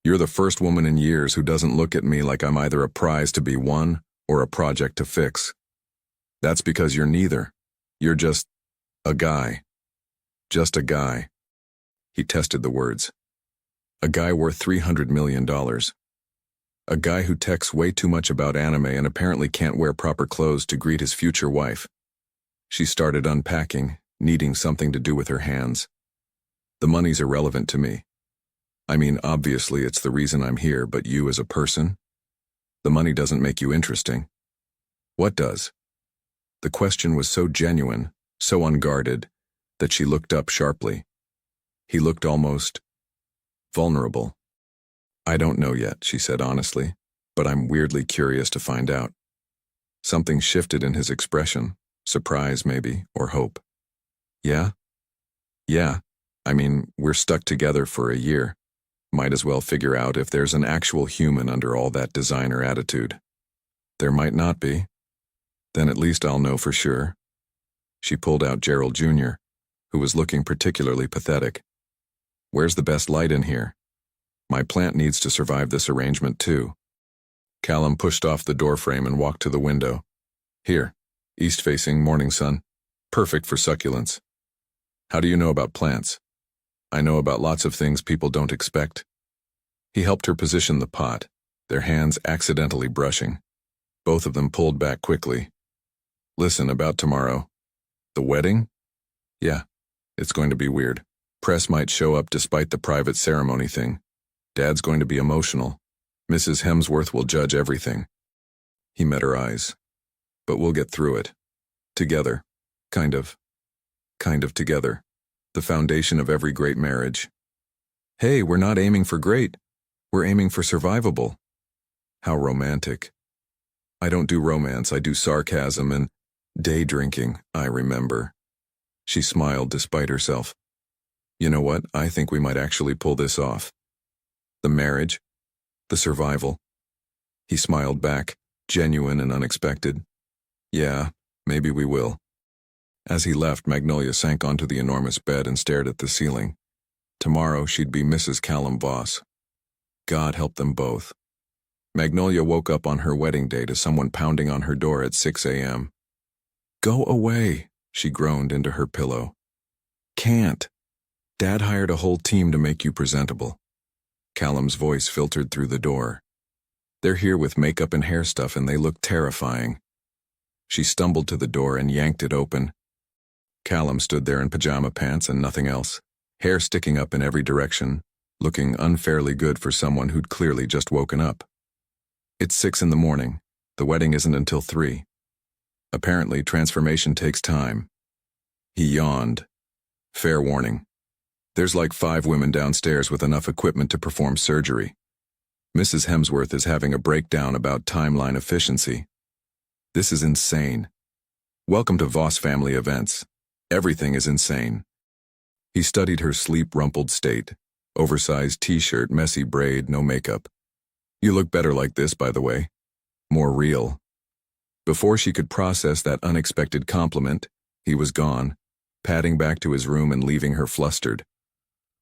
A: You're the first woman in years who doesn't look at me like I'm either a prize to be won or a project to fix. That's because you're neither. You're just a guy. Just a guy. He tested the words. A guy worth $300 million. A guy who texts way too much about anime and apparently can't wear proper clothes to greet his future wife. She started unpacking, needing something to do with her hands. The money's irrelevant to me. I mean, obviously it's the reason I'm here, but you as a person? The money doesn't make you interesting. What does? The question was so genuine, so unguarded, that she looked up sharply. He looked almost vulnerable. I don't know yet, she said honestly, but I'm weirdly curious to find out. Something shifted in his expression, surprise maybe, or hope. Yeah? Yeah, I mean, we're stuck together for a year. Might as well figure out if there's an actual human under all that designer attitude. There might not be. Then at least I'll know for sure. She pulled out Gerald Jr., who was looking particularly pathetic. Where's the best light in here? My plant needs to survive this arrangement too. Callum pushed off the doorframe and walked to the window. Here, east-facing morning sun. Perfect for succulents. How do you know about plants? I know about lots of things people don't expect. He helped her position the pot, their hands accidentally brushing. Both of them pulled back quickly. Listen, about tomorrow. The wedding? Yeah, it's going to be weird. Press might show up despite the private ceremony thing. Dad's going to be emotional. Mrs. Hemsworth will judge everything. He met her eyes. But we'll get through it. Together. Kind of together. The foundation of every great marriage. Hey, we're not aiming for great. We're aiming for survivable. How romantic. I don't do romance, I do sarcasm and day drinking, I remember. She smiled despite herself. You know what, I think we might actually pull this off. The marriage, the survival. He smiled back, genuine and unexpected. Yeah, maybe we will. As he left, Magnolia sank onto the enormous bed and stared at the ceiling. Tomorrow she'd be Mrs. Callum Voss. God help them both. Magnolia woke up on her wedding day to someone pounding on her door at 6 a.m. Go away, she groaned into her pillow. Can't. Dad hired a whole team to make you presentable. Callum's voice filtered through the door. They're here with makeup and hair stuff and they look terrifying. She stumbled to the door and yanked it open. Callum stood there in pajama pants and nothing else, hair sticking up in every direction, looking unfairly good for someone who'd clearly just woken up. It's 6 in the morning. The wedding isn't until 3. Apparently, transformation takes time. He yawned. Fair warning. There's like 5 women downstairs with enough equipment to perform surgery. Mrs. Hemsworth is having a breakdown about timeline efficiency. This is insane. Welcome to Voss family events. Everything is insane. He studied her sleep-rumpled state. Oversized t-shirt, messy braid, no makeup. You look better like this, by the way. More real. Before she could process that unexpected compliment, he was gone, padding back to his room and leaving her flustered.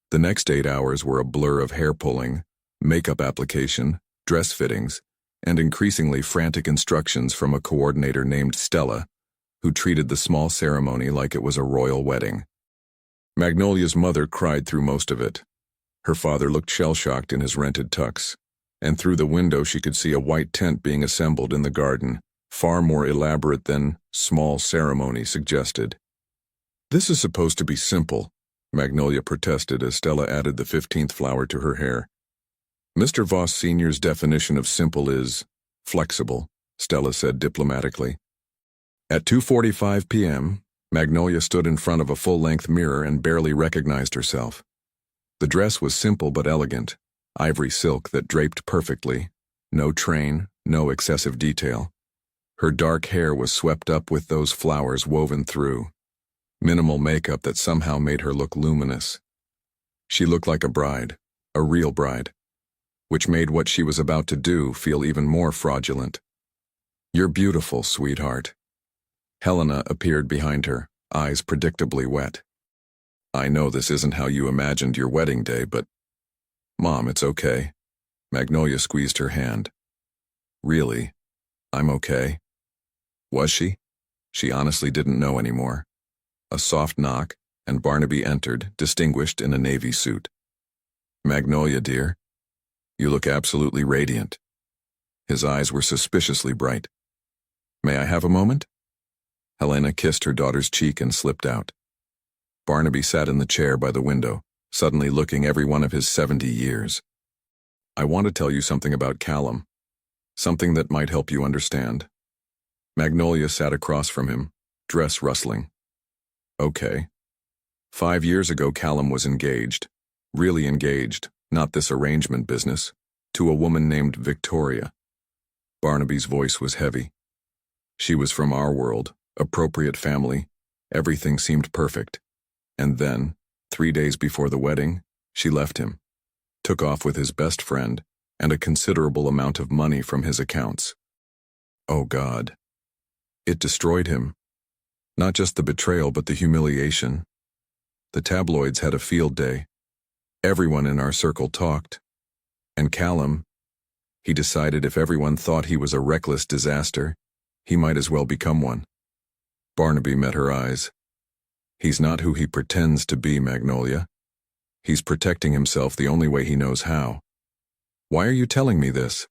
A: The next 8 hours were a blur of hair pulling, makeup application, dress fittings, and increasingly frantic instructions from a coordinator named Stella, who treated the small ceremony like it was a royal wedding. Magnolia's mother cried through most of it. Her father looked shell-shocked in his rented tux, and through the window she could see a white tent being assembled in the garden, far more elaborate than small ceremony suggested. This is supposed to be simple, Magnolia protested as Stella added the 15th flower to her hair. Mr. Voss Sr.'s definition of simple is flexible, Stella said diplomatically. At 2:45 p.m., Magnolia stood in front of a full-length mirror and barely recognized herself. The dress was simple but elegant, ivory silk that draped perfectly, no train, no excessive detail. Her dark hair was swept up with those flowers woven through. Minimal makeup that somehow made her look luminous. She looked like a bride, a real bride, which made what she was about to do feel even more fraudulent. You're beautiful, sweetheart. Helena appeared behind her, eyes predictably wet. I know this isn't how you imagined your wedding day, but... Mom, it's okay. Magnolia squeezed her hand. Really? I'm okay. Was she? She honestly didn't know anymore. A soft knock, and Barnaby entered, distinguished in a navy suit. Magnolia, dear. You look absolutely radiant. His eyes were suspiciously bright. May I have a moment? Helena kissed her daughter's cheek and slipped out. Barnaby sat in the chair by the window, suddenly looking every one of his 70 years. I want to tell you something about Callum. Something that might help you understand. Magnolia sat across from him, dress rustling. Okay. 5 years ago Callum was engaged, really engaged, not this arrangement business, to a woman named Victoria. Barnaby's voice was heavy. She was from our world, appropriate family, everything seemed perfect. And then, 3 days before the wedding, she left him, took off with his best friend, and a considerable amount of money from his accounts. Oh God. It destroyed him. Not just the betrayal, but the humiliation. The tabloids had a field day. Everyone in our circle talked. And Callum, he decided if everyone thought he was a reckless disaster, he might as well become one. Barnaby met her eyes. He's not who he pretends to be, Magnolia. He's protecting himself the only way he knows how. Why are you telling me this?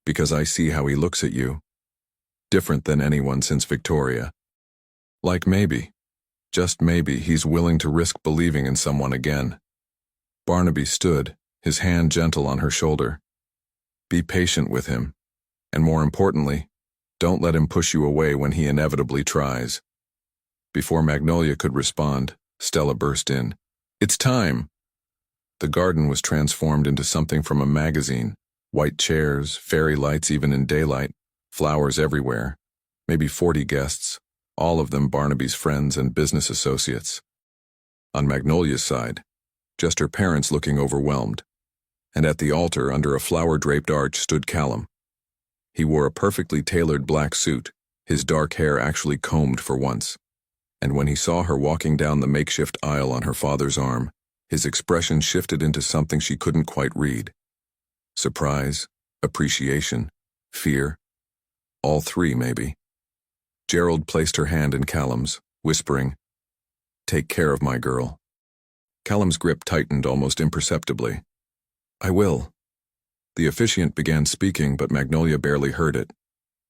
A: Because I see how he looks at you. Different than anyone since Victoria. Like maybe, just maybe, he's willing to risk believing in someone again. Barnaby stood, his hand gentle on her shoulder. Be patient with him, and more importantly, don't let him push you away when he inevitably tries. Before Magnolia could respond, Stella burst in. It's time! The garden was transformed into something from a magazine. White chairs, fairy lights even in daylight, flowers everywhere. Maybe 40 guests, all of them Barnaby's friends and business associates. On Magnolia's side, just her parents looking overwhelmed. And at the altar, under a flower-draped arch, stood Callum. He wore a perfectly tailored black suit, his dark hair actually combed for once. And when he saw her walking down the makeshift aisle on her father's arm, his expression shifted into something she couldn't quite read. Surprise, appreciation, fear. All three, maybe. Gerald placed her hand in Callum's, whispering, "Take care of my girl." Callum's grip tightened almost imperceptibly. "I will." The officiant began speaking, but Magnolia barely heard it.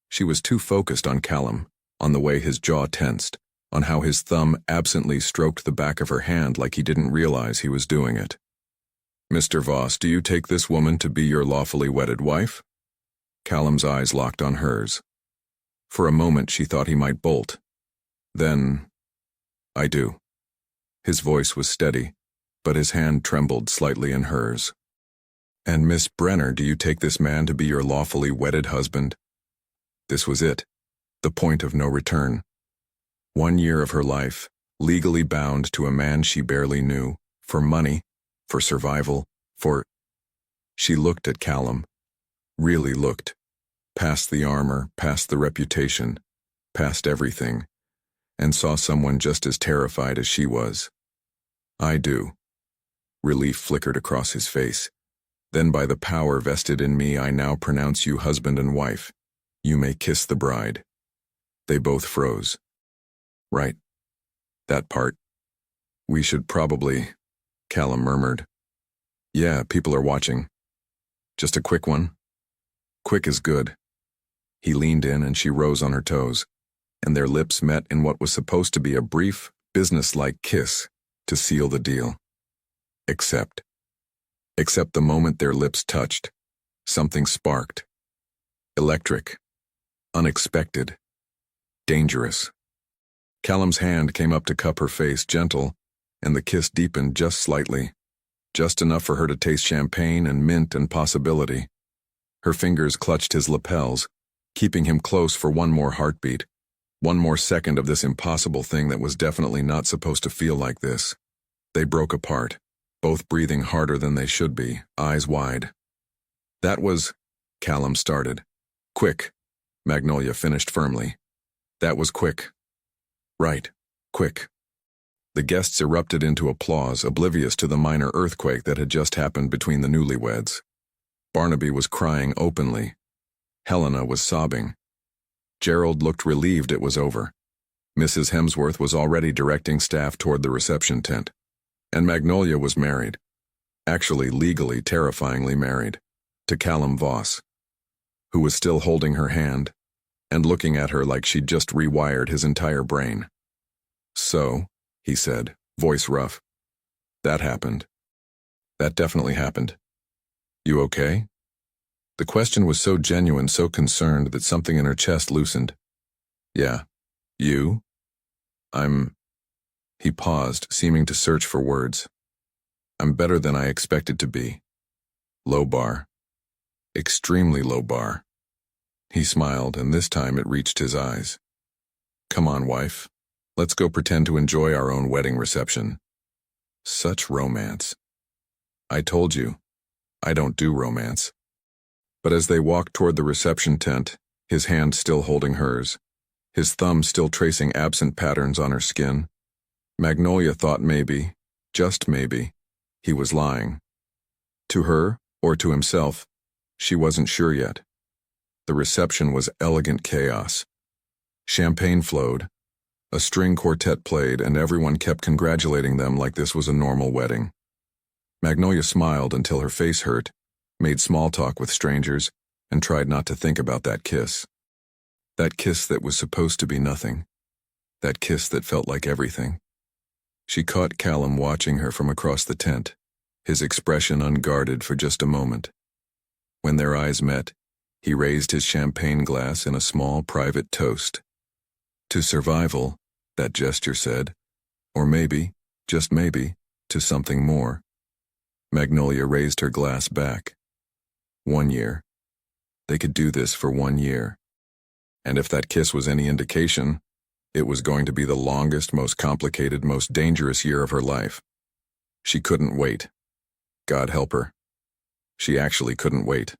A: She was too focused on Callum, on the way his jaw tensed, on how his thumb absently stroked the back of her hand like he didn't realize he was doing it. "Mr. Voss, do you take this woman to be your lawfully wedded wife?" Callum's eyes locked on hers. For a moment she thought he might bolt. Then, "I do." His voice was steady, but his hand trembled slightly in hers. "And Miss Brenner, do you take this man to be your lawfully wedded husband?" This was it, the point of no return. 1 year of her life, legally bound to a man she barely knew, for money, for survival, for... She looked at Callum, really looked, past the armor, past the reputation, past everything, and saw someone just as terrified as she was. "I do." Relief flickered across his face. "Then by the power vested in me, I now pronounce you husband and wife. You may kiss the bride." They both froze. "Right. That part. We should probably," Callum murmured. "Yeah, people are watching. Just a quick one." "Quick is good." He leaned in and she rose on her toes, and their lips met in what was supposed to be a brief, businesslike kiss to seal the deal. Except the moment their lips touched, something sparked. Electric. Unexpected. Dangerous. Callum's hand came up to cup her face, gentle, and the kiss deepened just slightly, just enough for her to taste champagne and mint and possibility. Her fingers clutched his lapels, keeping him close for one more heartbeat, one more second of this impossible thing that was definitely not supposed to feel like this. They broke apart, both breathing harder than they should be, eyes wide. "That was," Callum started. "Quick," Magnolia finished firmly. "That was quick." "Right, quick." The guests erupted into applause, oblivious to the minor earthquake that had just happened between the newlyweds. Barnaby was crying openly. Helena was sobbing. Gerald looked relieved it was over. Mrs. Hemsworth was already directing staff toward the reception tent. And Magnolia was married. Actually, legally, terrifyingly married. To Callum Voss, who was still holding her hand and looking at her like she'd just rewired his entire brain. "So," he said, voice rough, "that happened. That definitely happened. You okay?" The question was so genuine, so concerned, that something in her chest loosened. "Yeah. You?" He paused, seeming to search for words. "I'm better than I expected to be. Low bar. Extremely low bar." He smiled, and this time it reached his eyes. "Come on, wife. Let's go pretend to enjoy our own wedding reception." Such romance. "I told you, I don't do romance." But as they walked toward the reception tent, his hand still holding hers, his thumb still tracing absent patterns on her skin, Magnolia thought maybe, just maybe, he was lying. To her, or to himself, she wasn't sure yet. The reception was elegant chaos. Champagne flowed, a string quartet played, and everyone kept congratulating them like this was a normal wedding. Magnolia smiled until her face hurt, made small talk with strangers, and tried not to think about that kiss. That kiss that was supposed to be nothing. That kiss that felt like everything. She caught Callum watching her from across the tent, his expression unguarded for just a moment. When their eyes met, he raised his champagne glass in a small private toast. To survival, that gesture said, or maybe, just maybe, to something more. Magnolia raised her glass back. 1 year. They could do this for 1 year. And if that kiss was any indication, it was going to be the longest, most complicated, most dangerous year of her life. She couldn't wait. God help her. She actually couldn't wait.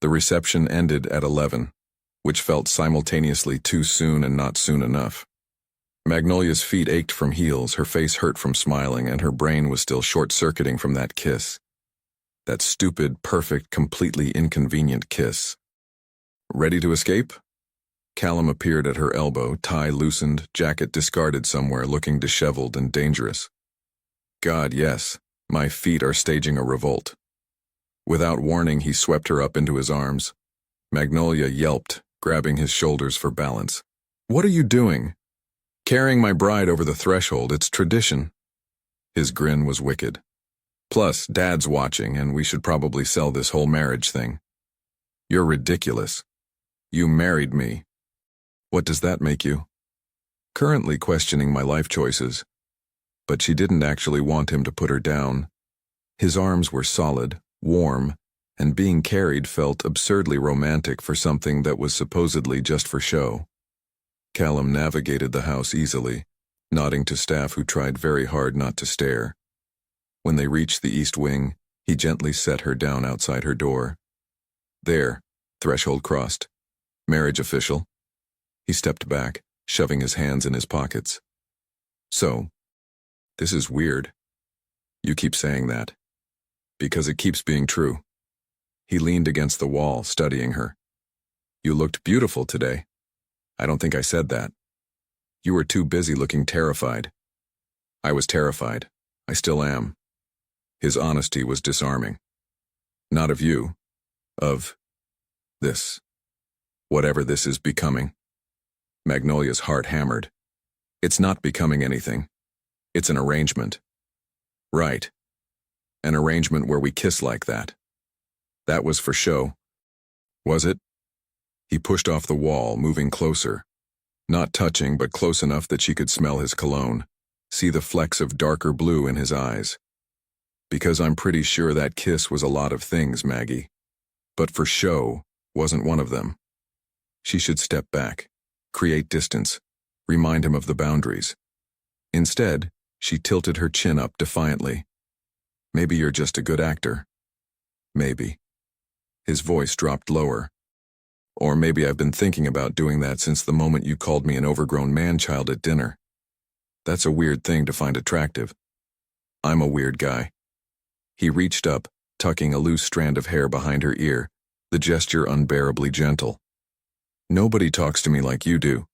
A: The reception ended at 11, which felt simultaneously too soon and not soon enough. Magnolia's feet ached from heels, her face hurt from smiling, and her brain was still short-circuiting from that kiss. That stupid, perfect, completely inconvenient kiss. Ready to escape? Callum appeared at her elbow, tie loosened, jacket discarded somewhere, looking disheveled and dangerous. God, yes, my feet are staging a revolt. Without warning, he swept her up into his arms. Magnolia yelped, grabbing his shoulders for balance. "What are you doing?" Carrying my bride over the threshold, it's tradition. His grin was wicked. Plus, Dad's watching, and we should probably sell this whole marriage thing. You're ridiculous. You married me. What does that make you? Currently questioning my life choices. But she didn't actually want him to put her down. His arms were solid, warm, and being carried felt absurdly romantic for something that was supposedly just for show. Callum navigated the house easily, nodding to staff who tried very hard not to stare. When they reached the east wing, he gently set her down outside her door. There, threshold crossed. Marriage official. He stepped back, shoving his hands in his pockets. So, this is weird. You keep saying that. Because it keeps being true. He leaned against the wall, studying her. You looked beautiful today. I don't think I said that. You were too busy looking terrified. I was terrified. I still am. His honesty was disarming. Not of you. Of this. Whatever this is becoming. Magnolia's heart hammered. It's not becoming anything. It's an arrangement. Right. An arrangement where we kiss like that. That was for show. Was it? He pushed off the wall, moving closer. Not touching, but close enough that she could smell his cologne, see the flecks of darker blue in his eyes. Because I'm pretty sure that kiss was a lot of things, Maggie. But for show wasn't one of them. She should step back, create distance, remind him of the boundaries. Instead, she tilted her chin up defiantly. Maybe you're just a good actor. Maybe. His voice dropped lower. Or maybe I've been thinking about doing that since the moment you called me an overgrown man-child at dinner. That's a weird thing to find attractive. I'm a weird guy. He reached up, tucking a loose strand of hair behind her ear, the gesture unbearably gentle. Nobody talks to me like you do.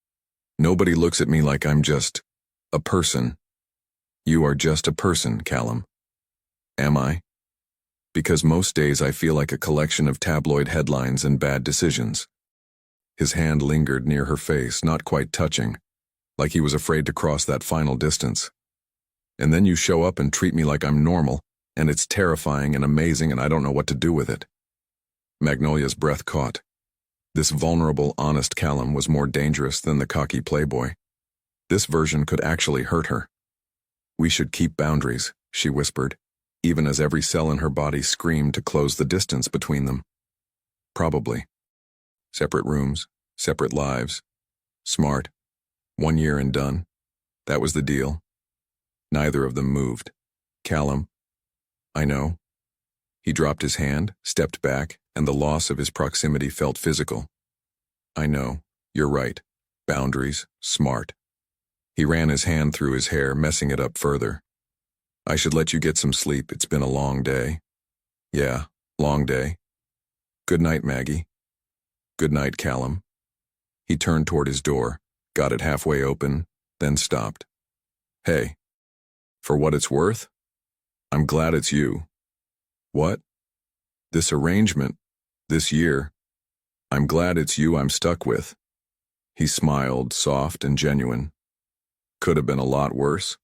A: Nobody looks at me like I'm just a person. You are just a person, Callum. Am I? Because most days I feel like a collection of tabloid headlines and bad decisions. His hand lingered near her face, not quite touching, like he was afraid to cross that final distance. And then you show up and treat me like I'm normal, and it's terrifying and amazing and I don't know what to do with it. Magnolia's breath caught. This vulnerable, honest Callum was more dangerous than the cocky playboy. This version could actually hurt her. We should keep boundaries, she whispered, even as every cell in her body screamed to close the distance between them. Probably. Separate rooms, separate lives. Smart. 1 year and done. That was the deal. Neither of them moved. Callum. I know. He dropped his hand, stepped back, and the loss of his proximity felt physical. I know. You're right. Boundaries. Smart. He ran his hand through his hair, messing it up further. I should let you get some sleep. It's been a long day. Yeah, long day. Good night, Maggie. Good night, Callum. He turned toward his door, got it halfway open, then stopped. Hey. For what it's worth, I'm glad it's you. What? This arrangement, this year, I'm glad it's you I'm stuck with. He smiled, soft and genuine. Could have been a lot worse.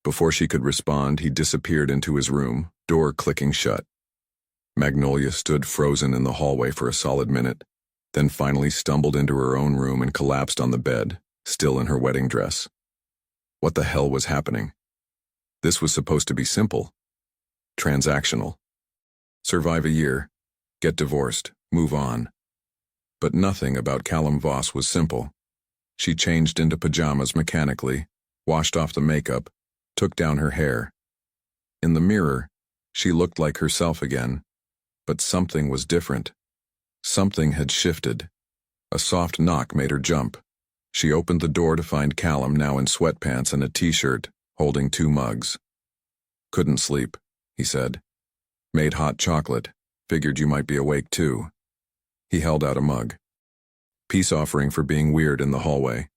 A: Before she could respond, he disappeared into his room, door clicking shut. Magnolia stood frozen in the hallway for a solid minute, then finally stumbled into her own room and collapsed on the bed, still in her wedding dress. What the hell was happening? This was supposed to be simple. Transactional. Survive a year, get divorced, move on. But nothing about Callum Voss was simple. She changed into pajamas mechanically, washed off the makeup, took down her hair. In the mirror, she looked like herself again, but something was different. Something had shifted. A soft knock made her jump. She opened the door to find Callum now in sweatpants and a t-shirt, holding 2 mugs. Couldn't sleep, he said. Made hot chocolate. Figured you might be awake too. He held out a mug. Peace offering for being weird in the hallway.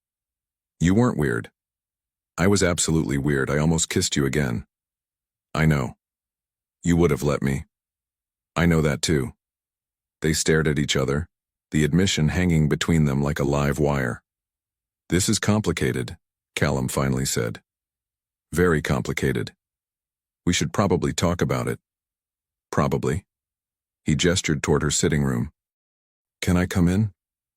A: You weren't weird. I was absolutely weird. I almost kissed you again. I know. You would have let me. I know that too. They stared at each other, the admission hanging between them like a live wire. This is complicated, Callum finally said. Very complicated. We should probably talk about it. Probably. He gestured toward her sitting room. Can I come in?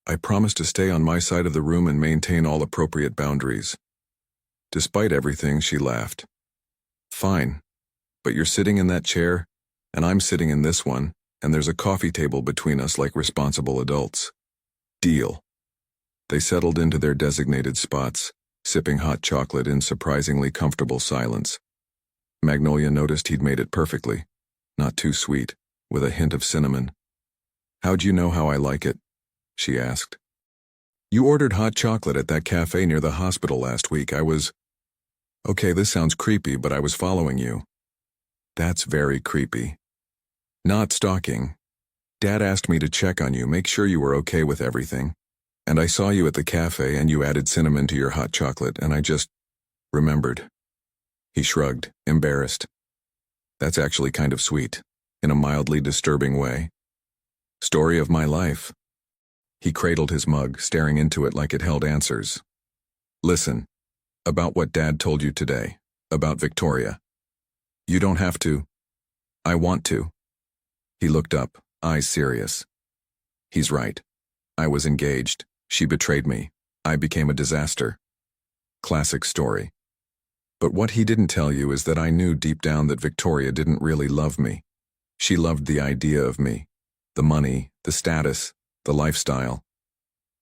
A: I promise to stay on my side of the room and maintain all appropriate boundaries. Despite everything, she laughed. Fine. But you're sitting in that chair, and I'm sitting in this one, and there's a coffee table between us like responsible adults. Deal. They settled into their designated spots, sipping hot chocolate in surprisingly comfortable silence. Magnolia noticed he'd made it perfectly, not too sweet, with a hint of cinnamon. How'd you know how I like it? She asked. You ordered hot chocolate at that cafe near the hospital last week. Okay, this sounds creepy, but I was following you. That's very creepy. Not stalking. Dad asked me to check on you, make sure you were okay with everything. And I saw you at the cafe and you added cinnamon to your hot chocolate and I just remembered. He shrugged, embarrassed. That's actually kind of sweet, in a mildly disturbing way. Story of my life. He cradled his mug, staring into it like it held answers. Listen, about what Dad told you today, about Victoria. You don't have to. I want to. He looked up, eyes serious. He's right. I was engaged. She betrayed me. I became a disaster. Classic story. But what he didn't tell you is that I knew deep down that Victoria didn't really love me. She loved the idea of me, the money, the status, the lifestyle.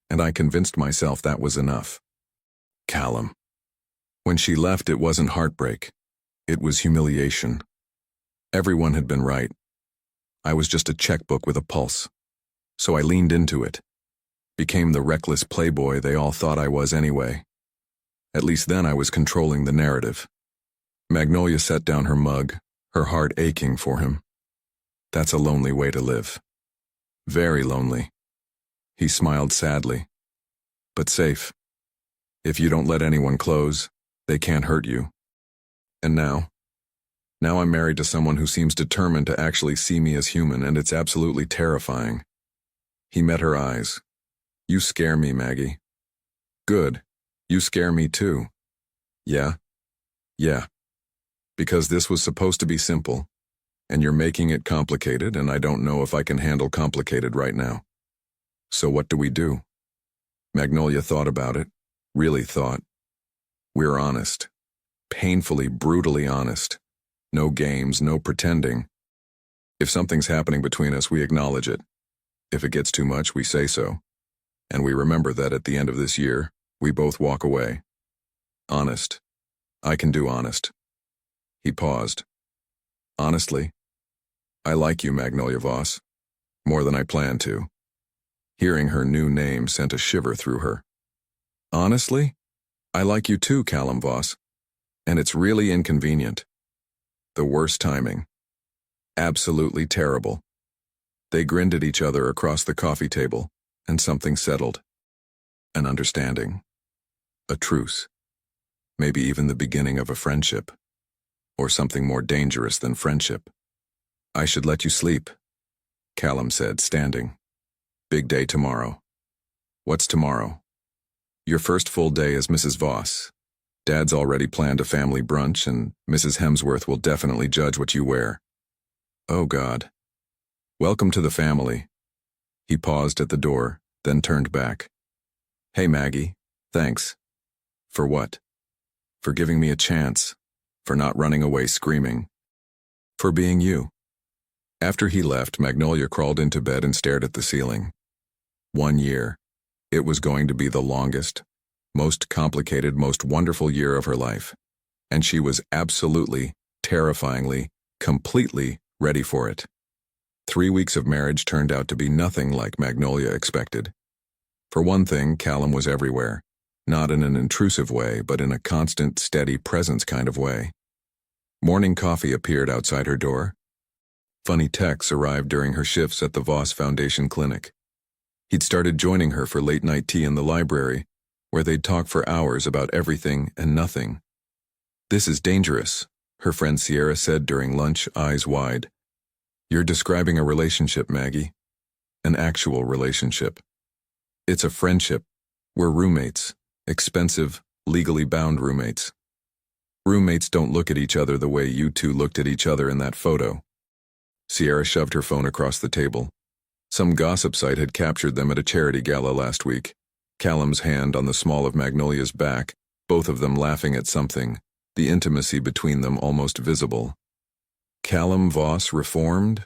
A: And I convinced myself that was enough. Callum. When she left, it wasn't heartbreak. It was humiliation. Everyone had been right. I was just a checkbook with a pulse. So I leaned into it. Became the reckless playboy they all thought I was anyway. At least then I was controlling the narrative. Magnolia set down her mug, her heart aching for him. That's a lonely way to live. Very lonely. He smiled sadly. But safe. If you don't let anyone close, they can't hurt you. And now I'm married to someone who seems determined to actually see me as human, and it's absolutely terrifying. He met her eyes. You scare me, Maggie. Good. You scare me too. Yeah? Yeah. Because this was supposed to be simple, and you're making it complicated, and I don't know if I can handle complicated right now. So what do we do? Magnolia thought about it, really thought. We're honest. Painfully, brutally honest. No games, no pretending. If something's happening between us, we acknowledge it. If it gets too much, we say so. And we remember that at the end of this year, we both walk away. Honest. I can do honest. He paused. Honestly, I like you, Magnolia Voss. More than I planned to. Hearing her new name sent a shiver through her. Honestly, I like you too, Callum Voss. And it's really inconvenient. The worst timing. Absolutely terrible. They grinned at each other across the coffee table, and something settled. An understanding. A truce. Maybe even the beginning of a friendship. Or something more dangerous than friendship. I should let you sleep, Callum said, standing. Big day tomorrow. What's tomorrow? Your first full day as Mrs. Voss. Dad's already planned a family brunch, and Mrs. Hemsworth will definitely judge what you wear. Oh, God. Welcome to the family. He paused at the door, then turned back. Hey, Maggie. Thanks. For what? For giving me a chance. For not running away screaming. For being you. After he left, Magnolia crawled into bed and stared at the ceiling. 1 year. It was going to be the longest, most complicated, most wonderful year of her life. And she was absolutely, terrifyingly, completely ready for it. 3 weeks of marriage turned out to be nothing like Magnolia expected. For one thing, Callum was everywhere. Not in an intrusive way, but in a constant, steady presence kind of way. Morning coffee appeared outside her door. Funny texts arrived during her shifts at the Voss Foundation Clinic. He'd started joining her for late-night tea in the library, where they'd talk for hours about everything and nothing. This is dangerous, her friend Sierra said during lunch, eyes wide. You're describing a relationship, Maggie. An actual relationship. It's a friendship. We're roommates. Expensive, Legally bound roommates. Roommates don't look at each other the way you two looked at each other in that photo. Sierra shoved her phone across the table. Some gossip site had captured them at a charity gala last week. Callum's hand on the small of Magnolia's back, both of them laughing at something, the intimacy between them almost visible. Callum Voss reformed?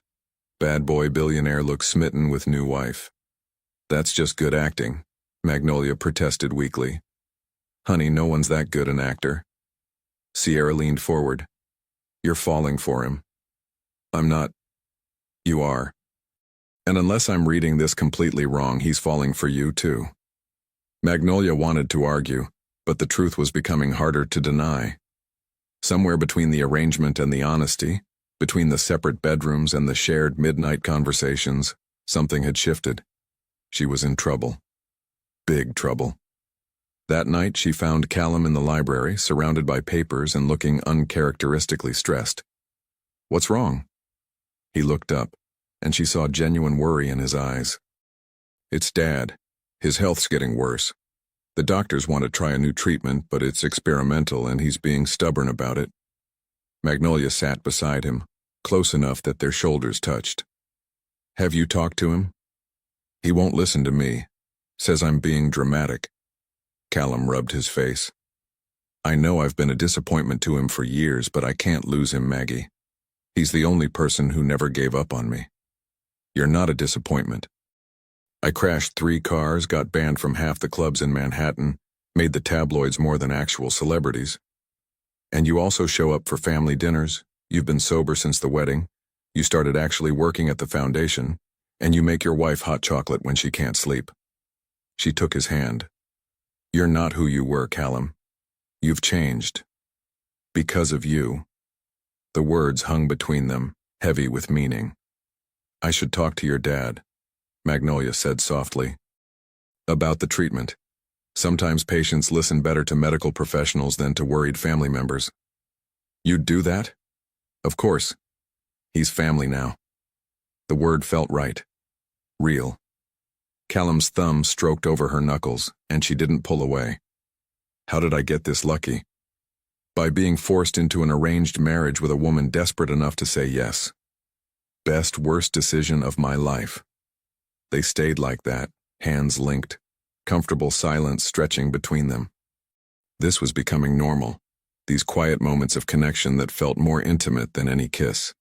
A: Bad boy billionaire looks smitten with new wife. That's just good acting, Magnolia protested weakly. Honey, no one's that good an actor. Sierra leaned forward. You're falling for him. I'm not. You are. And unless I'm reading this completely wrong, he's falling for you too. Magnolia wanted to argue, but the truth was becoming harder to deny. Somewhere between the arrangement and the honesty, between the separate bedrooms and the shared midnight conversations, something had shifted. She was in trouble. Big trouble. That night she found Callum in the library, surrounded by papers and looking uncharacteristically stressed. What's wrong? He looked up, and she saw genuine worry in his eyes. It's Dad. His health's getting worse. The doctors want to try a new treatment, but it's experimental and he's being stubborn about it. Magnolia sat beside him, close enough that their shoulders touched. Have you talked to him? He won't listen to me. Says I'm being dramatic. Callum rubbed his face. I know I've been a disappointment to him for years, but I can't lose him, Maggie. He's the only person who never gave up on me. You're not a disappointment. I crashed 3 cars, got banned from half the clubs in Manhattan, made the tabloids more than actual celebrities. And you also show up for family dinners, you've been sober since the wedding, you started actually working at the foundation, and you make your wife hot chocolate when she can't sleep. She took his hand. You're not who you were, Callum. You've changed. Because of you. The words hung between them, heavy with meaning. I should talk to your dad, Magnolia said softly. About the treatment. Sometimes patients listen better to medical professionals than to worried family members. You'd do that? Of course. He's family now. The word felt right. Real. Callum's thumb stroked over her knuckles, and she didn't pull away. How did I get this lucky? By being forced into an arranged marriage with a woman desperate enough to say yes. Best, worst decision of my life. They stayed like that, hands linked, comfortable silence stretching between them. This was becoming normal, these quiet moments of connection that felt more intimate than any kiss.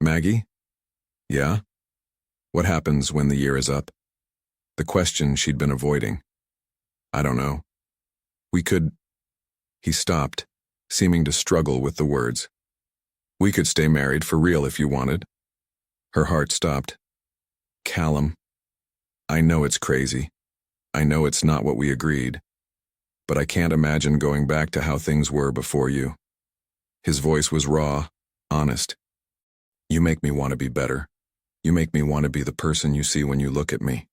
A: Maggie? Yeah? What happens when the year is up? The question she'd been avoiding. I don't know. We could... He stopped, seeming to struggle with the words. We could stay married for real if you wanted. Her heart stopped. Callum. I know it's crazy. I know it's not what we agreed. But I can't imagine going back to how things were before you. His voice was raw, honest. You make me want to be better. You make me want to be the person you see when you look at me.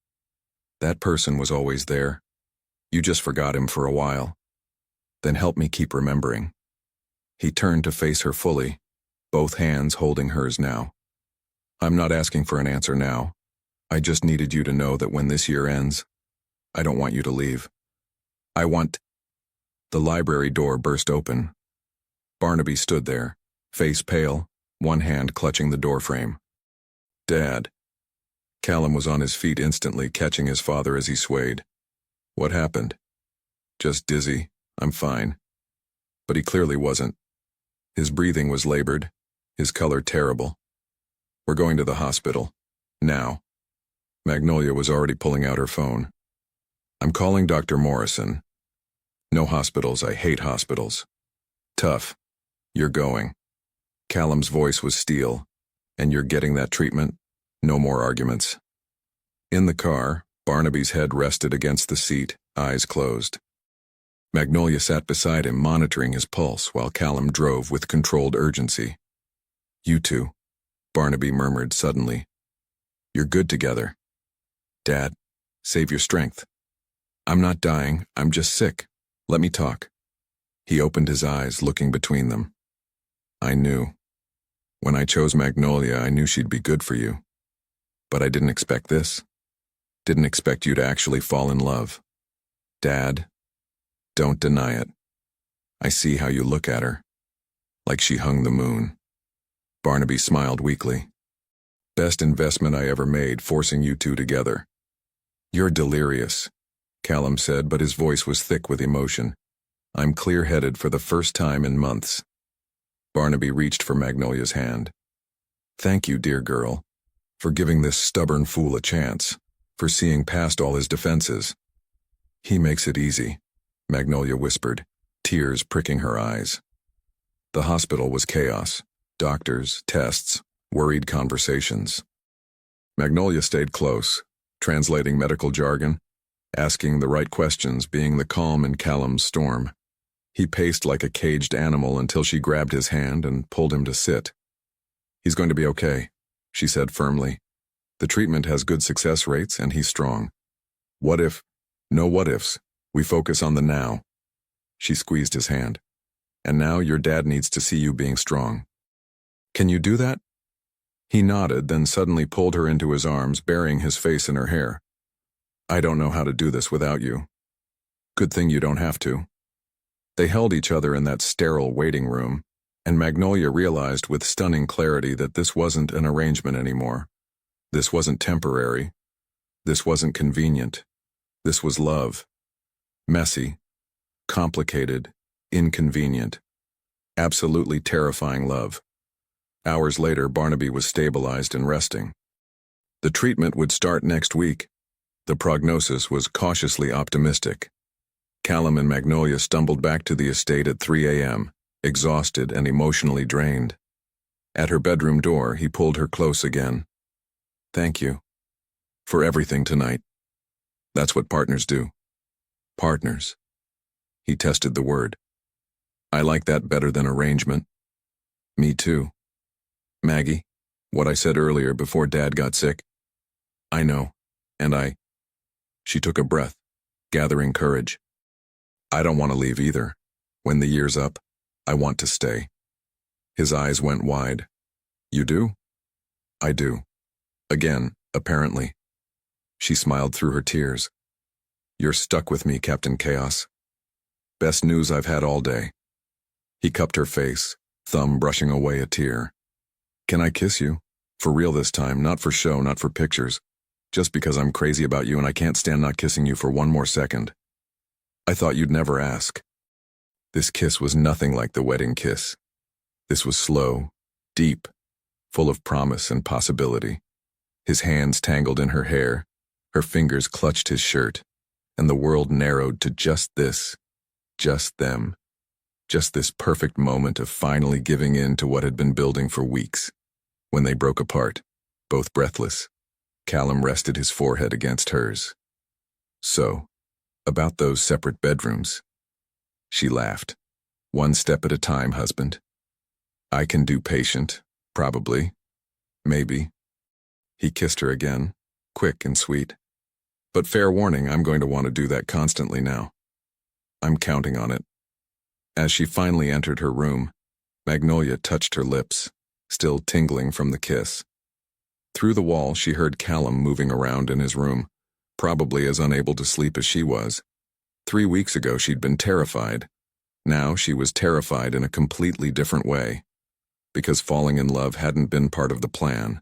A: That person was always there. You just forgot him for a while. Then help me keep remembering. He turned to face her fully, both hands holding hers now. I'm not asking for an answer now. I just needed you to know that when this year ends, I don't want you to leave. I want... The library door burst open. Barnaby stood there, face pale, one hand clutching the doorframe. Dad. Callum was on his feet instantly, catching his father as he swayed. What happened? Just dizzy. I'm fine. But he clearly wasn't. His breathing was labored, his color terrible. We're going to the hospital. Now. Magnolia was already pulling out her phone. I'm calling Dr. Morrison. No hospitals, I hate hospitals. Tough. You're going. Callum's voice was steel. And you're getting that treatment? No more arguments. In the car, Barnaby's head rested against the seat, eyes closed. Magnolia sat beside him, monitoring his pulse, while Callum drove with controlled urgency. You two, Barnaby murmured suddenly. You're good together. Dad, save your strength. I'm not dying, I'm just sick. Let me talk. He opened his eyes, looking between them. I knew. When I chose Magnolia, I knew she'd be good for you. But I didn't expect this. Didn't expect you to actually fall in love. Dad, Don't deny it. I see how you look at her. Like she hung the moon. Barnaby smiled weakly. Best investment I ever made, forcing you two together. You're delirious, Callum said, but his voice was thick with emotion. I'm clear-headed for the first time in months. Barnaby reached for Magnolia's hand. Thank you, dear girl, for giving this stubborn fool a chance, for seeing past all his defenses. He makes it easy, Magnolia whispered, tears pricking her eyes. The hospital was chaos. Doctors, tests, worried conversations. Magnolia stayed close, translating medical jargon, asking the right questions, being the calm in Callum's storm. He paced like a caged animal until she grabbed his hand and pulled him to sit. He's going to be okay, she said firmly. The treatment has good success rates and he's strong. What if? No what ifs. We focus on the now. She squeezed his hand. And now your dad needs to see you being strong. Can you do that? He nodded, then suddenly pulled her into his arms, burying his face in her hair. I don't know how to do this without you. Good thing you don't have to. They held each other in that sterile waiting room, and Magnolia realized with stunning clarity that this wasn't an arrangement anymore. This wasn't temporary. This wasn't convenient. This was love. Messy, complicated, inconvenient. Absolutely terrifying love. Hours later, Barnaby was stabilized and resting. The treatment would start next week. The prognosis was cautiously optimistic. Callum and Magnolia stumbled back to the estate at 3 a.m., exhausted and emotionally drained. At her bedroom door, he pulled her close again. Thank you. For everything tonight. That's what partners do. Partners. He tested the word. I like that better than arrangement. Me too. Maggie, what I said earlier before Dad got sick? I know. And She took a breath, gathering courage. I don't want to leave either. When the year's up, I want to stay. His eyes went wide. You do? I do. Again, apparently. She smiled through her tears. You're stuck with me, Captain Chaos. Best news I've had all day. He cupped her face, thumb brushing away a tear. Can I kiss you? For real this time, not for show, not for pictures. Just because I'm crazy about you and I can't stand not kissing you for one more second. I thought you'd never ask. This kiss was nothing like the wedding kiss. This was slow, deep, full of promise and possibility. His hands tangled in her hair, her fingers clutched his shirt, and the world narrowed to just this, just them, just this perfect moment of finally giving in to what had been building for weeks. When they broke apart, both breathless, Callum rested his forehead against hers. So, about those separate bedrooms. She laughed. One step at a time, husband. I can do patient, probably, maybe. He kissed her again, quick and sweet. But fair warning, I'm going to want to do that constantly now. I'm counting on it. As she finally entered her room, Magnolia touched her lips, still tingling from the kiss. Through the wall, she heard Callum moving around in his room, probably as unable to sleep as she was. 3 weeks ago, she'd been terrified. Now she was terrified in a completely different way, because falling in love hadn't been part of the plan.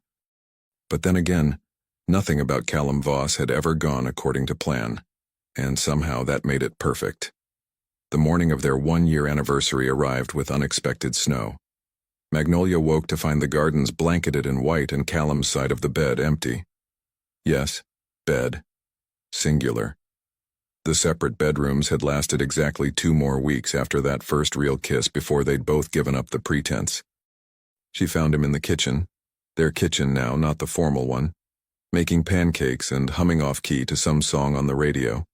A: But then again, nothing about Callum Voss had ever gone according to plan, and somehow that made it perfect. The morning of their 1-year anniversary arrived with unexpected snow. Magnolia woke to find the gardens blanketed in white and Callum's side of the bed empty. Yes, bed. Singular. The separate bedrooms had lasted exactly 2 more weeks after that first real kiss before they'd both given up the pretense. She found him in the kitchen, their kitchen now, not the formal one, making pancakes and humming off-key to some song on the radio.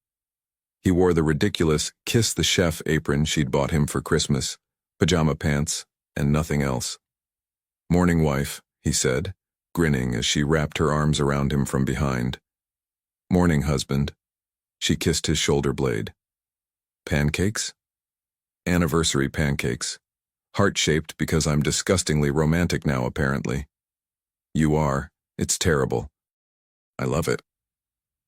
A: He wore the ridiculous Kiss the Chef apron she'd bought him for Christmas, pajama pants, and nothing else. Morning, wife, he said, grinning as she wrapped her arms around him from behind. Morning, husband. She kissed his shoulder blade. Pancakes? Anniversary pancakes. Heart-shaped because I'm disgustingly romantic now, apparently. You are. It's terrible. I love it.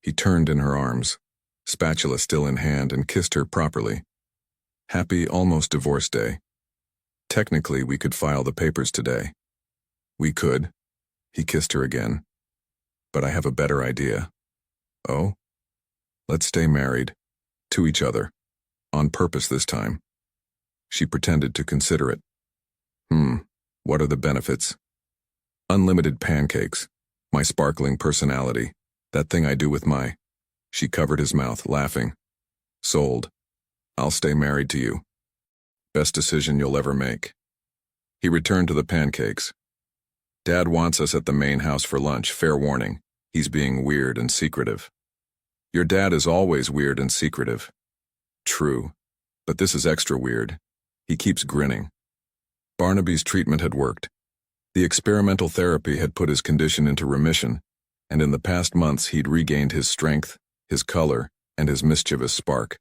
A: He turned in her arms, spatula still in hand, and kissed her properly, Happy almost divorce day. Technically, we could file the papers today. We could. He kissed her again. But I have a better idea. Oh? Let's stay married. To each other. On purpose this time. She pretended to consider it. What are the benefits? Unlimited pancakes. My sparkling personality. That thing I do with my... She covered his mouth, laughing. Sold. I'll stay married to you. Best decision you'll ever make. He returned to the pancakes. Dad wants us at the main house for lunch, fair warning. He's being weird and secretive. Your dad is always weird and secretive. True. But this is extra weird. He keeps grinning. Barnaby's treatment had worked. The experimental therapy had put his condition into remission, and in the past months he'd regained his strength, his color, and his mischievous spark.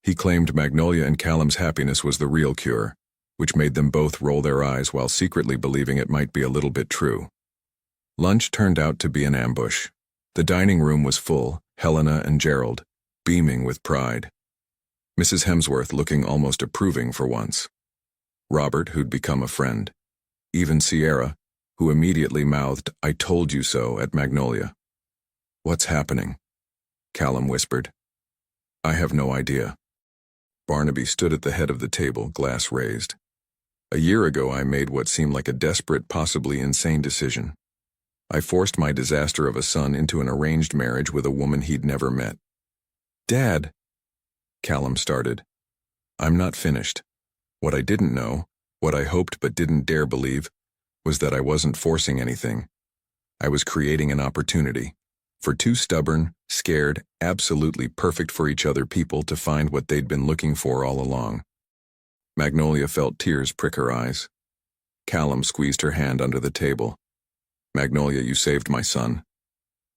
A: He claimed Magnolia and Callum's happiness was the real cure, which made them both roll their eyes while secretly believing it might be a little bit true. Lunch turned out to be an ambush. The dining room was full, Helena and Gerald, beaming with pride. Mrs. Hemsworth looking almost approving for once. Robert, who'd become a friend. Even Sierra, who immediately mouthed, "I told you so," at Magnolia. "What's happening?" Callum whispered. "I have no idea." Barnaby stood at the head of the table, glass raised. "A year ago I made what seemed like a desperate, possibly insane decision. I forced my disaster of a son into an arranged marriage with a woman he'd never met." "Dad," Callum started. "I'm not finished. What I didn't know, what I hoped but didn't dare believe, was that I wasn't forcing anything. I was creating an opportunity for two stubborn, scared, absolutely perfect for each other people to find what they'd been looking for all along." Magnolia felt tears prick her eyes. Callum squeezed her hand under the table. "Magnolia, you saved my son.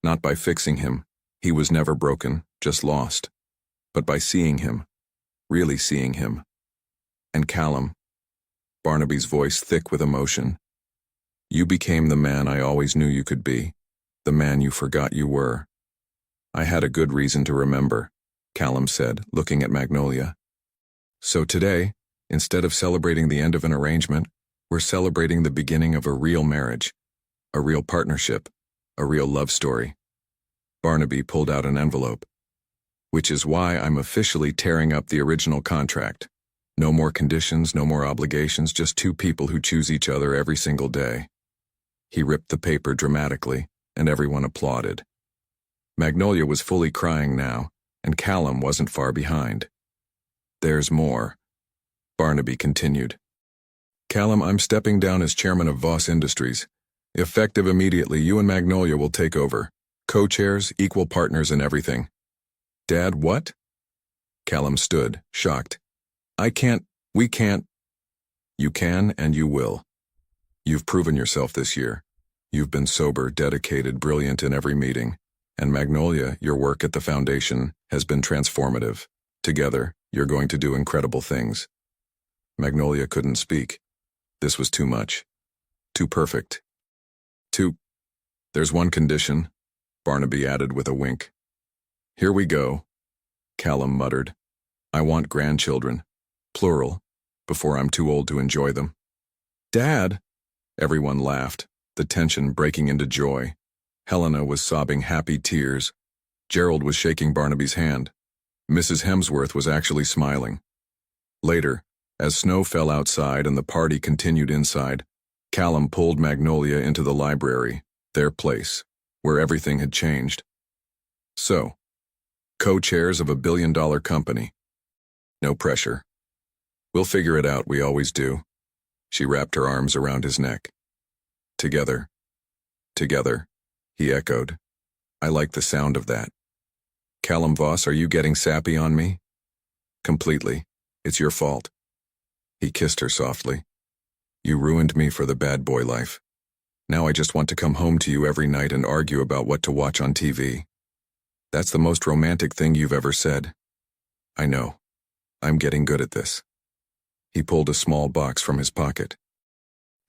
A: Not by fixing him. He was never broken, just lost. But by seeing him. Really seeing him. And Callum," Barnaby's voice thick with emotion, "you became the man I always knew you could be. The man you forgot you were." "I had a good reason to remember," Callum said, looking at Magnolia. "So today, instead of celebrating the end of an arrangement, we're celebrating the beginning of a real marriage, a real partnership, a real love story." Barnaby pulled out an envelope. "Which is why I'm officially tearing up the original contract. No more conditions, no more obligations, just two people who choose each other every single day." He ripped the paper dramatically, and everyone applauded. Magnolia was fully crying now, and Callum wasn't far behind. "There's more," Barnaby continued. "Callum, I'm stepping down as chairman of Voss Industries. Effective immediately, you and Magnolia will take over. Co-chairs, equal partners in everything." "Dad, what?" Callum stood, shocked. We can't." "You can and you will. You've proven yourself this year. You've been sober, dedicated, brilliant in every meeting. And Magnolia, your work at the foundation has been transformative. Together, you're going to do incredible things." Magnolia couldn't speak. This was too much. Too perfect. "There's one condition," Barnaby added with a wink. "Here we go," Callum muttered. "I want grandchildren. Plural, before I'm too old to enjoy them." "Dad!" Everyone laughed, the tension breaking into joy. Helena was sobbing happy tears. Gerald was shaking Barnaby's hand. Mrs. Hemsworth was actually smiling. Later, as snow fell outside and the party continued inside, Callum pulled Magnolia into the library, their place, where everything had changed. "So, co-chairs of a billion-dollar company. No pressure. We'll figure it out, we always do." She wrapped her arms around his neck. "Together. Together," he echoed. "I like the sound of that. Callum Voss, are you getting sappy on me?" "Completely. It's your fault." He kissed her softly. "You ruined me for the bad boy life. Now I just want to come home to you every night and argue about what to watch on TV. That's the most romantic thing you've ever said." "I know. I'm getting good at this." He pulled a small box from his pocket.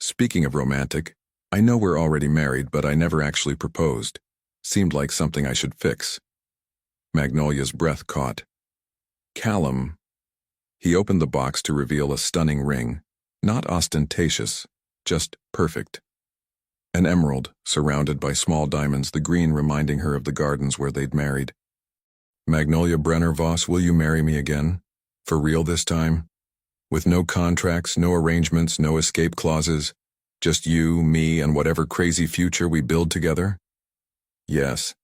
A: "Speaking of romantic, I know we're already married, but I never actually proposed. Seemed like something I should fix." Magnolia's breath caught. "Callum." He opened the box to reveal a stunning ring, not ostentatious, just perfect. An emerald, surrounded by small diamonds, the green reminding her of the gardens where they'd married. Magnolia Brenner Voss, will you marry me again? For real this time? With no contracts, no arrangements, no escape clauses, just you, me, and whatever crazy future we build together? Yes.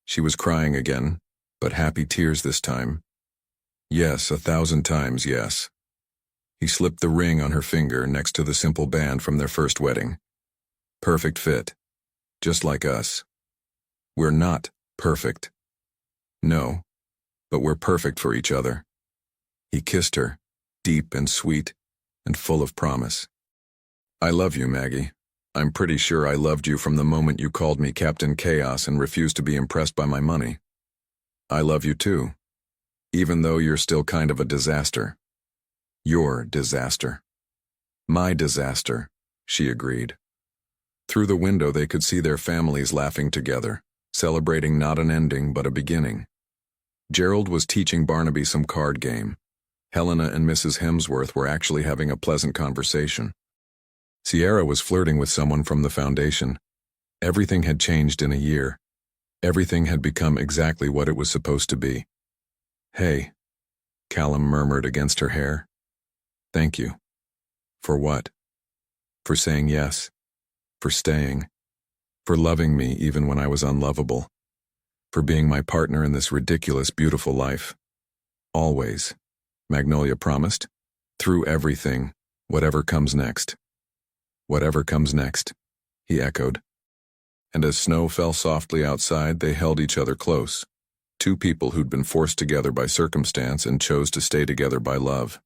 A: She was crying again, but happy tears this time. Yes, 1,000 times yes. He slipped the ring on her finger next to the simple band from their first wedding. Perfect fit. Just like us. We're not perfect. No, but we're perfect for each other. He kissed her, deep and sweet, and full of promise. I love you, Maggie. I'm pretty sure I loved you from the moment you called me Captain Chaos and refused to be impressed by my money. I love you too, even though you're still kind of a disaster. Your disaster. My disaster, she agreed. Through the window they could see their families laughing together, celebrating not an ending but a beginning. Gerald was teaching Barnaby some card game. Helena and Mrs. Hemsworth were actually having a pleasant conversation. Sierra was flirting with someone from the foundation. Everything had changed in a year. Everything had become exactly what it was supposed to be. Hey, Callum murmured against her hair. Thank you. For what? For saying yes. For staying. For loving me even when I was unlovable. For being my partner in this ridiculous, beautiful life. Always, Magnolia promised. Through everything, whatever comes next. Whatever comes next, he echoed. And as snow fell softly outside, they held each other close. Two people who'd been forced together by circumstance and chose to stay together by love.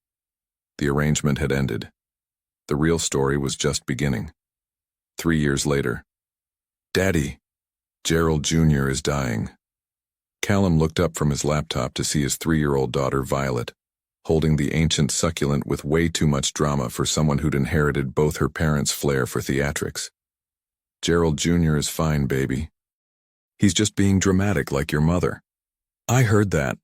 A: The arrangement had ended. The real story was just beginning. 3 years later. Daddy, Gerald Jr. is dying. Callum looked up from his laptop to see his 3-year-old daughter Violet, holding the ancient succulent with way too much drama for someone who'd inherited both her parents' flair for theatrics. Gerald Jr. is fine, baby. He's just being dramatic like your mother. I heard that,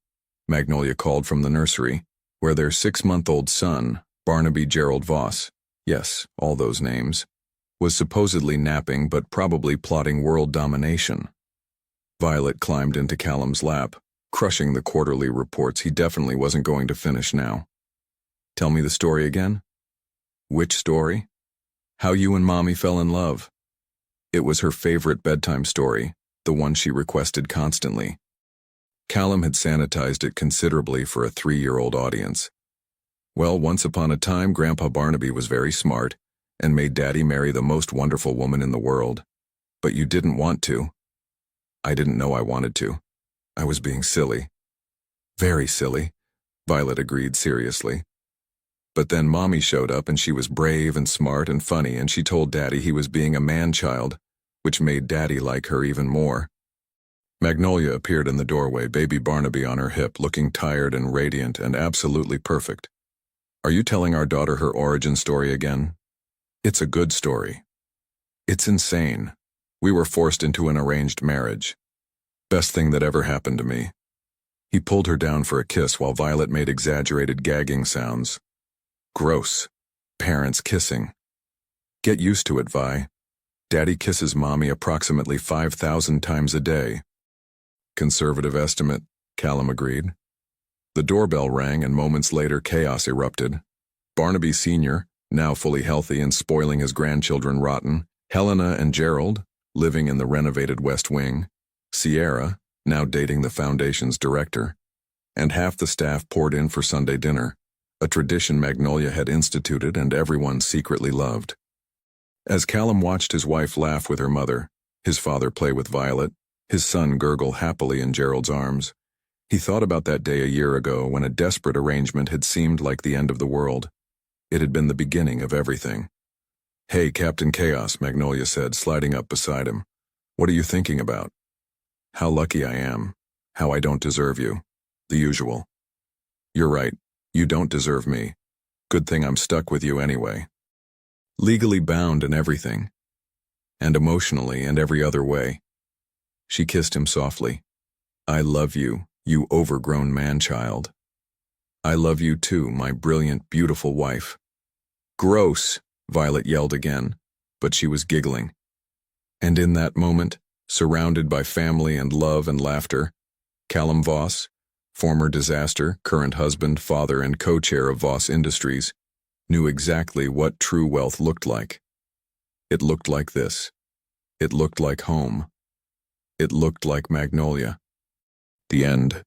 A: Magnolia called from the nursery, where their 6-month-old son, Barnaby Gerald Voss, yes, all those names, was supposedly napping but probably plotting world domination. Violet climbed into Callum's lap, crushing the quarterly reports he definitely wasn't going to finish now. Tell me the story again? Which story? How you and Mommy fell in love. It was her favorite bedtime story, the one she requested constantly. Callum had sanitized it considerably for a 3-year-old audience. Well, once upon a time, Grandpa Barnaby was very smart and made Daddy marry the most wonderful woman in the world. But you didn't want to. I didn't know I wanted to. I was being silly. Very silly, Violet agreed seriously. But then Mommy showed up and she was brave and smart and funny and she told Daddy he was being a man-child, which made Daddy like her even more. Magnolia appeared in the doorway, baby Barnaby on her hip, looking tired and radiant and absolutely perfect. Are you telling our daughter her origin story again? It's a good story. It's insane. We were forced into an arranged marriage. Best thing that ever happened to me. He pulled her down for a kiss while Violet made exaggerated gagging sounds. Gross. Parents kissing. Get used to it, Vi. Daddy kisses Mommy approximately 5,000 times a day. Conservative estimate, Callum agreed. The doorbell rang and moments later chaos erupted. Barnaby Sr., now fully healthy and spoiling his grandchildren rotten, Helena and Gerald, living in the renovated West Wing, Sierra, now dating the Foundation's director, and half the staff poured in for Sunday dinner, a tradition Magnolia had instituted and everyone secretly loved. As Callum watched his wife laugh with her mother, his father play with Violet, his son gurgle happily in Gerald's arms, he thought about that day a year ago when a desperate arrangement had seemed like the end of the world. It had been the beginning of everything. Hey, Captain Chaos, Magnolia said, sliding up beside him. What are you thinking about? How lucky I am. How I don't deserve you. The usual. You're right. You don't deserve me. Good thing I'm stuck with you anyway. Legally bound and everything. And emotionally and every other way. She kissed him softly. I love you, you overgrown man-child. I love you too, my brilliant, beautiful wife. Gross, Violet yelled again, but she was giggling. And in that moment, surrounded by family and love and laughter, Callum Voss, former disaster, current husband, father, and co-chair of Voss Industries, knew exactly what true wealth looked like. It looked like this. It looked like home. It looked like Magnolia. The end.